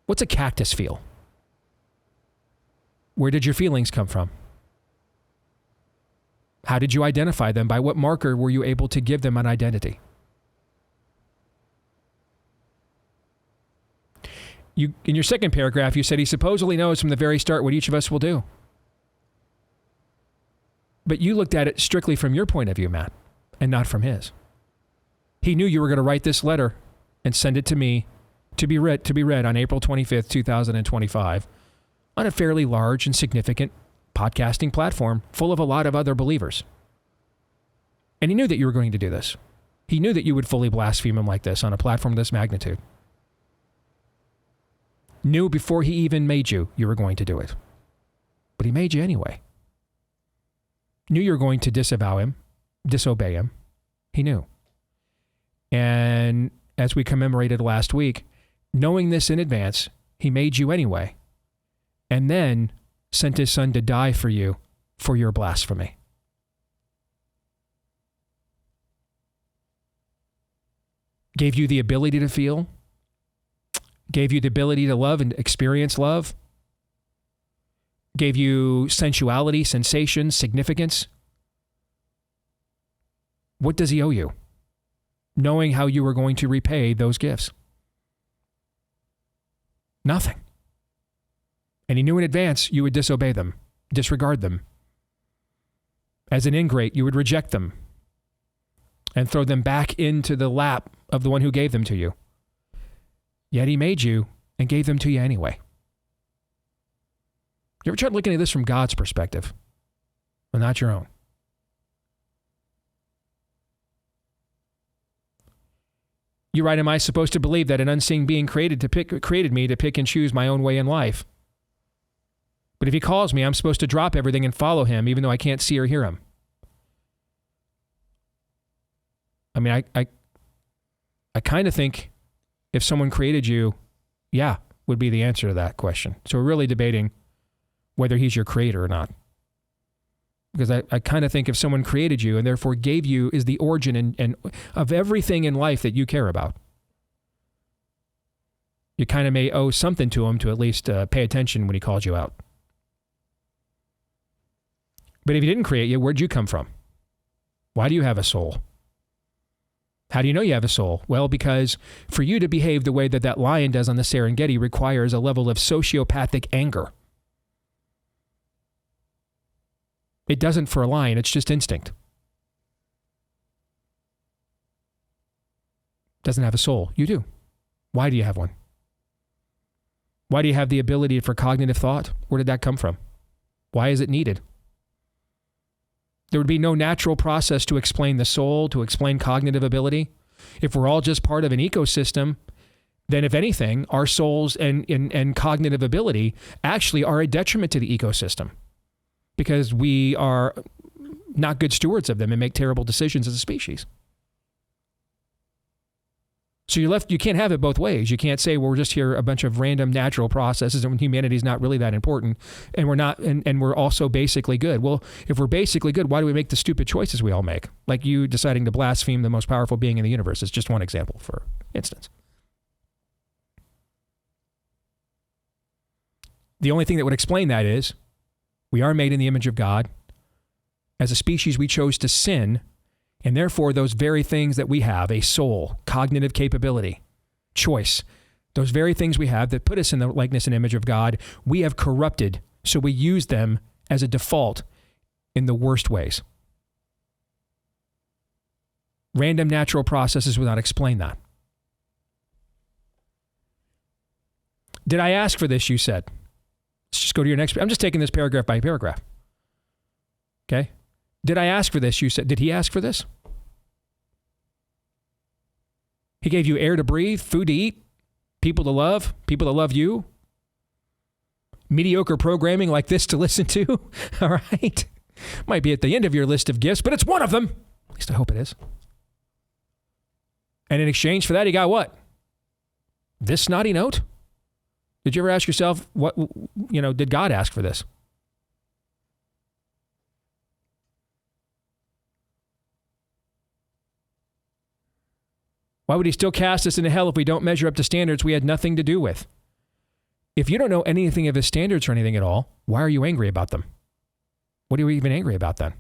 What's a cactus feel? Where did your feelings come from? How did you identify them? By what marker were you able to give them an identity? In your second paragraph, you said he supposedly knows from the very start what each of us will do. But you looked at it strictly from your point of view, Matt, and not from his. He knew you were going to write this letter and send it to me to be read on April 25th, 2025, on a fairly large and significant podcasting platform full of a lot of other believers. And he knew that you were going to do this. He knew that you would fully blaspheme him like this on a platform of this magnitude. Knew before he even made you were going to do it. But he made you anyway. Knew you were going to disavow him, disobey him. He knew. And as we commemorated last week, knowing this in advance, he made you anyway. And then sent his son to die for you for your blasphemy. Gave you the ability to feel. Gave you the ability to love and experience love. Gave you sensuality, sensation, significance. What does he owe you? Knowing how you were going to repay those gifts. Nothing. And he knew in advance you would disobey them, disregard them. As an ingrate, you would reject them and throw them back into the lap of the one who gave them to you. Yet he made you and gave them to you anyway. You ever tried looking at this from God's perspective, but not your own? You write, am I supposed to believe that an unseen being created me to pick and choose my own way in life? But if he calls me, I'm supposed to drop everything and follow him, even though I can't see or hear him. I mean, I kind of think if someone created you, yeah, would be the answer to that question. So we're really debating whether he's your creator or not. Because I kind of think if someone created you and therefore gave you, is the origin and of everything in life that you care about, you kind of may owe something to him to at least pay attention when he calls you out. But if he didn't create you, where'd you come from? Why do you have a soul? How do you know you have a soul? Well, because for you to behave the way that lion does on the Serengeti requires a level of sociopathic anger. It doesn't for a lion, it's just instinct. Doesn't have a soul. You do. Why do you have one? Why do you have the ability for cognitive thought? Where did that come from? Why is it needed? There would be no natural process to explain the soul, to explain cognitive ability. If we're all just part of an ecosystem, then if anything, our souls and cognitive ability actually are a detriment to the ecosystem because we are not good stewards of them and make terrible decisions as a species. So you can't have it both ways. You can't say, well, we're just here a bunch of random natural processes and humanity is not really that important and we're not, and we're also basically good. Well, if we're basically good, why do we make the stupid choices we all make? Like you deciding to blaspheme the most powerful being in the universe is just one example, for instance. The only thing that would explain that is we are made in the image of God. As a species, we chose to sin. And therefore, those very things that we have, a soul, cognitive capability, choice, those very things we have that put us in the likeness and image of God, we have corrupted. So we use them as a default in the worst ways. Random natural processes would not explain that. Did I ask for this, you said? Let's just go to your next. I'm just taking this paragraph by paragraph. Okay? Did I ask for this? You said, did he ask for this? He gave you air to breathe, food to eat, people to love you. Mediocre programming like this to listen to. All right? Might be at the end of your list of gifts, but it's one of them. At least I hope it is. And in exchange for that, he got what? This snotty note? Did you ever ask yourself, did God ask for this? Why would he still cast us into hell if we don't measure up to standards we had nothing to do with? If you don't know anything of his standards or anything at all, why are you angry about them? What are we even angry about then?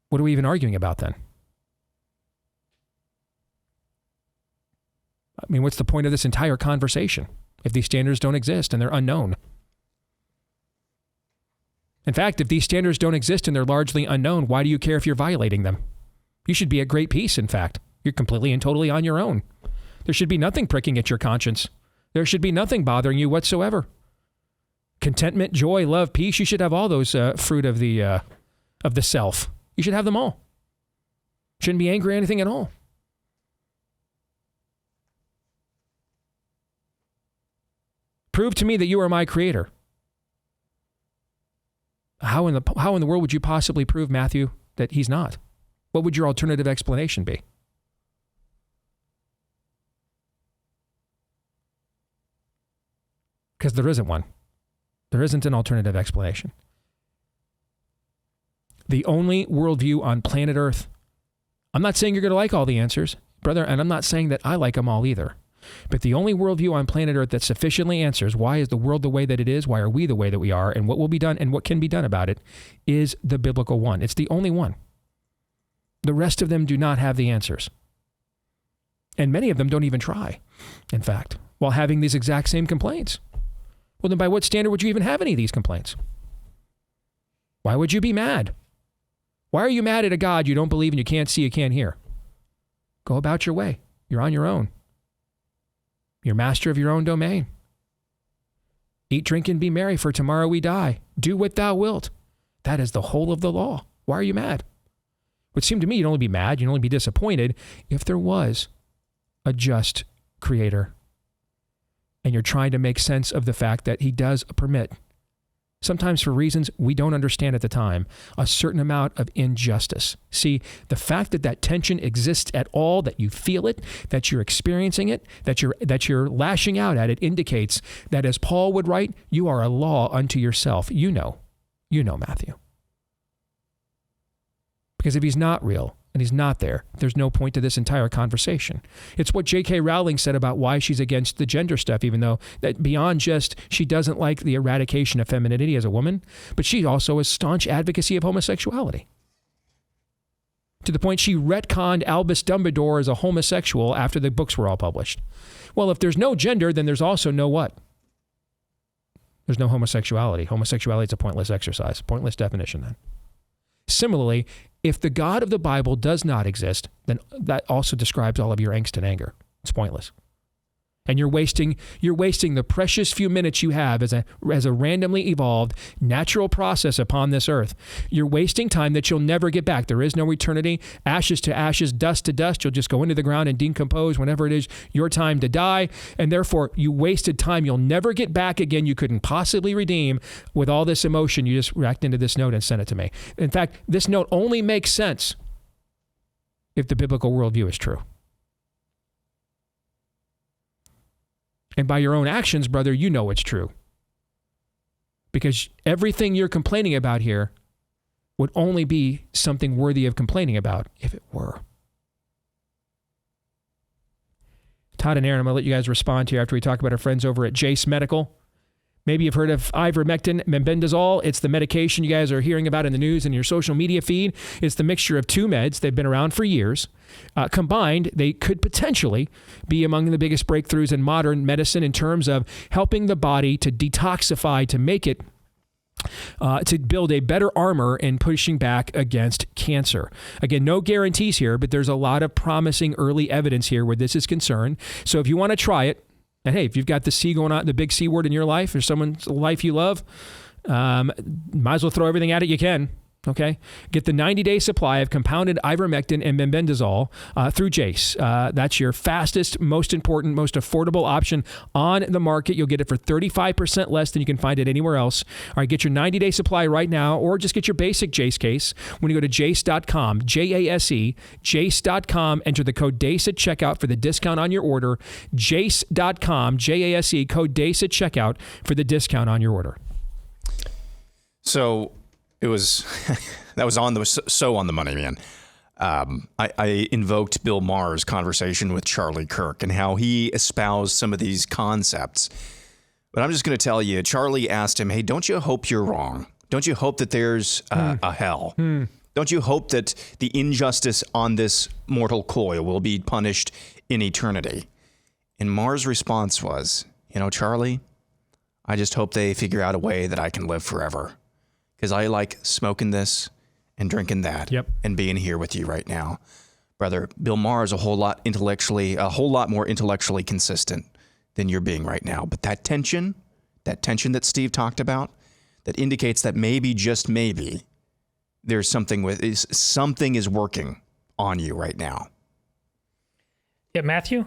What are we even arguing about then? I mean, what's the point of this entire conversation if these standards don't exist and they're unknown? In fact, if these standards don't exist and they're largely unknown, why do you care if you're violating them? You should be at great peace, in fact. You're completely and totally on your own. There should be nothing pricking at your conscience. There should be nothing bothering you whatsoever. Contentment, joy, love, peace, you should have all those fruit of the self. You should have them all. Shouldn't be angry at anything at all. Prove to me that you are my creator. How in the world would you possibly prove, Matthew, that he's not? What would your alternative explanation be? Because there isn't one. There isn't an alternative explanation. The only worldview on planet Earth, I'm not saying you're going to like all the answers, brother, and I'm not saying that I like them all either. But the only worldview on planet Earth that sufficiently answers why is the world the way that it is, why are we the way that we are, and what will be done and what can be done about it is the biblical one. It's the only one. The rest of them do not have the answers. And many of them don't even try, in fact, while having these exact same complaints. Well, then by what standard would you even have any of these complaints? Why would you be mad? Why are you mad at a God you don't believe and you can't see, you can't hear? Go about your way. You're on your own. You're master of your own domain. Eat, drink, and be merry, for tomorrow we die. Do what thou wilt. That is the whole of the law. Why are you mad? It would seem to me you'd only be mad, you'd only be disappointed if there was a just creator. And you're trying to make sense of the fact that he does permit, sometimes for reasons we don't understand at the time, a certain amount of injustice. See, the fact that that tension exists at all, that you feel it, that you're experiencing it, that you're lashing out at it, indicates that, as Paul would write, you are a law unto yourself. You know, Matthew. Because if he's not real and he's not there, there's no point to this entire conversation. It's what J.K. Rowling said about why she's against the gender stuff, even though that beyond just she doesn't like the eradication of femininity as a woman, but she also has staunch advocacy of homosexuality. To the point she retconned Albus Dumbledore as a homosexual after the books were all published. Well, if there's no gender, then there's also no what? There's no homosexuality. Homosexuality is a pointless exercise, pointless definition then. Similarly, if the God of the Bible does not exist, then that also describes all of your angst and anger. It's pointless. And you're wasting the precious few minutes you have as a randomly evolved natural process upon this earth. You're wasting time that you'll never get back. There is no eternity. Ashes to ashes, dust to dust. You'll just go into the ground and decompose whenever it is your time to die. And therefore, you wasted time you'll never get back again. You couldn't possibly redeem with all this emotion. You just racked into this note and sent it to me. In fact, this note only makes sense if the biblical worldview is true. And by your own actions, brother, you know it's true. Because everything you're complaining about here would only be something worthy of complaining about if it were. Todd and Aaron, I'm going to let you guys respond here after we talk about our friends over at Jace Medical. Maybe you've heard of ivermectin, mebendazole. It's the medication you guys are hearing about in the news and your social media feed. It's the mixture of two meds. They've been around for years. Combined, they could potentially be among the biggest breakthroughs in modern medicine in terms of helping the body to detoxify, to make it to build a better armor in pushing back against cancer. Again, no guarantees here, but there's a lot of promising early evidence here where this is concerned. So if you want to try it, and hey, if you've got the C going on, the big C word in your life, or someone's life you love, might as well throw everything at it you can. Okay, get the 90-day supply of compounded ivermectin and mebendazole through Jace. That's your fastest, most important, most affordable option on the market. You'll get it for 35% less than you can find it anywhere else. All right, get your 90-day supply right now, or just get your basic Jace case when you go to jace.com, J-A-S-E, jace.com. Enter the code DACE at checkout for the discount on your order. Jace.com, J-A-S-E, code DACE at checkout for the discount on your order. So... It was, that was so on the money, man. I invoked Bill Maher's conversation with Charlie Kirk and how he espoused some of these concepts. But I'm just going to tell you, Charlie asked him, hey, don't you hope you're wrong? Don't you hope that there's a hell? Don't you hope that the injustice on this mortal coil will be punished in eternity? And Maher's response was, Charlie, I just hope they figure out a way that I can live forever. Because I like smoking this and drinking that and being here with you right now. Brother, Bill Maher is a whole lot more intellectually consistent than you're being right now. But that tension that Steve talked about, that indicates that maybe, just maybe, there's something is working on you right now. Yeah, Matthew,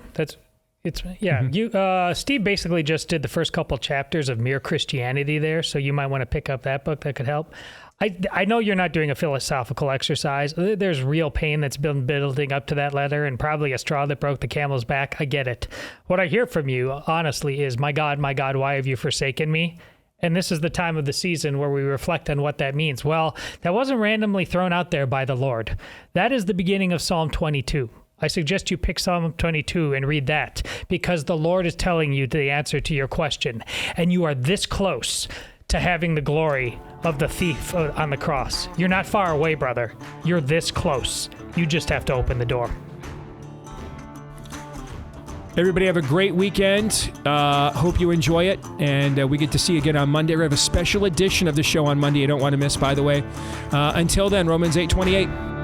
Steve basically just did the first couple chapters of Mere Christianity there, so you might want to pick up that book. That could help. I know you're not doing a philosophical exercise. There's real pain that's been building up to that letter, and probably a straw that broke the camel's back. I get it. What I hear from you, honestly, is, my God, why have you forsaken me? And this is the time of the season where we reflect on what that means. Well, that wasn't randomly thrown out there by the Lord. That is the beginning of Psalm 22. I suggest you pick Psalm 22 and read that, because the Lord is telling you the answer to your question. And you are this close to having the glory of the thief on the cross. You're not far away, brother. You're this close. You just have to open the door. Everybody have a great weekend. Hope you enjoy it. And we get to see you again on Monday. We have a special edition of the show on Monday you don't want to miss, by the way. Until then, Romans 8:28.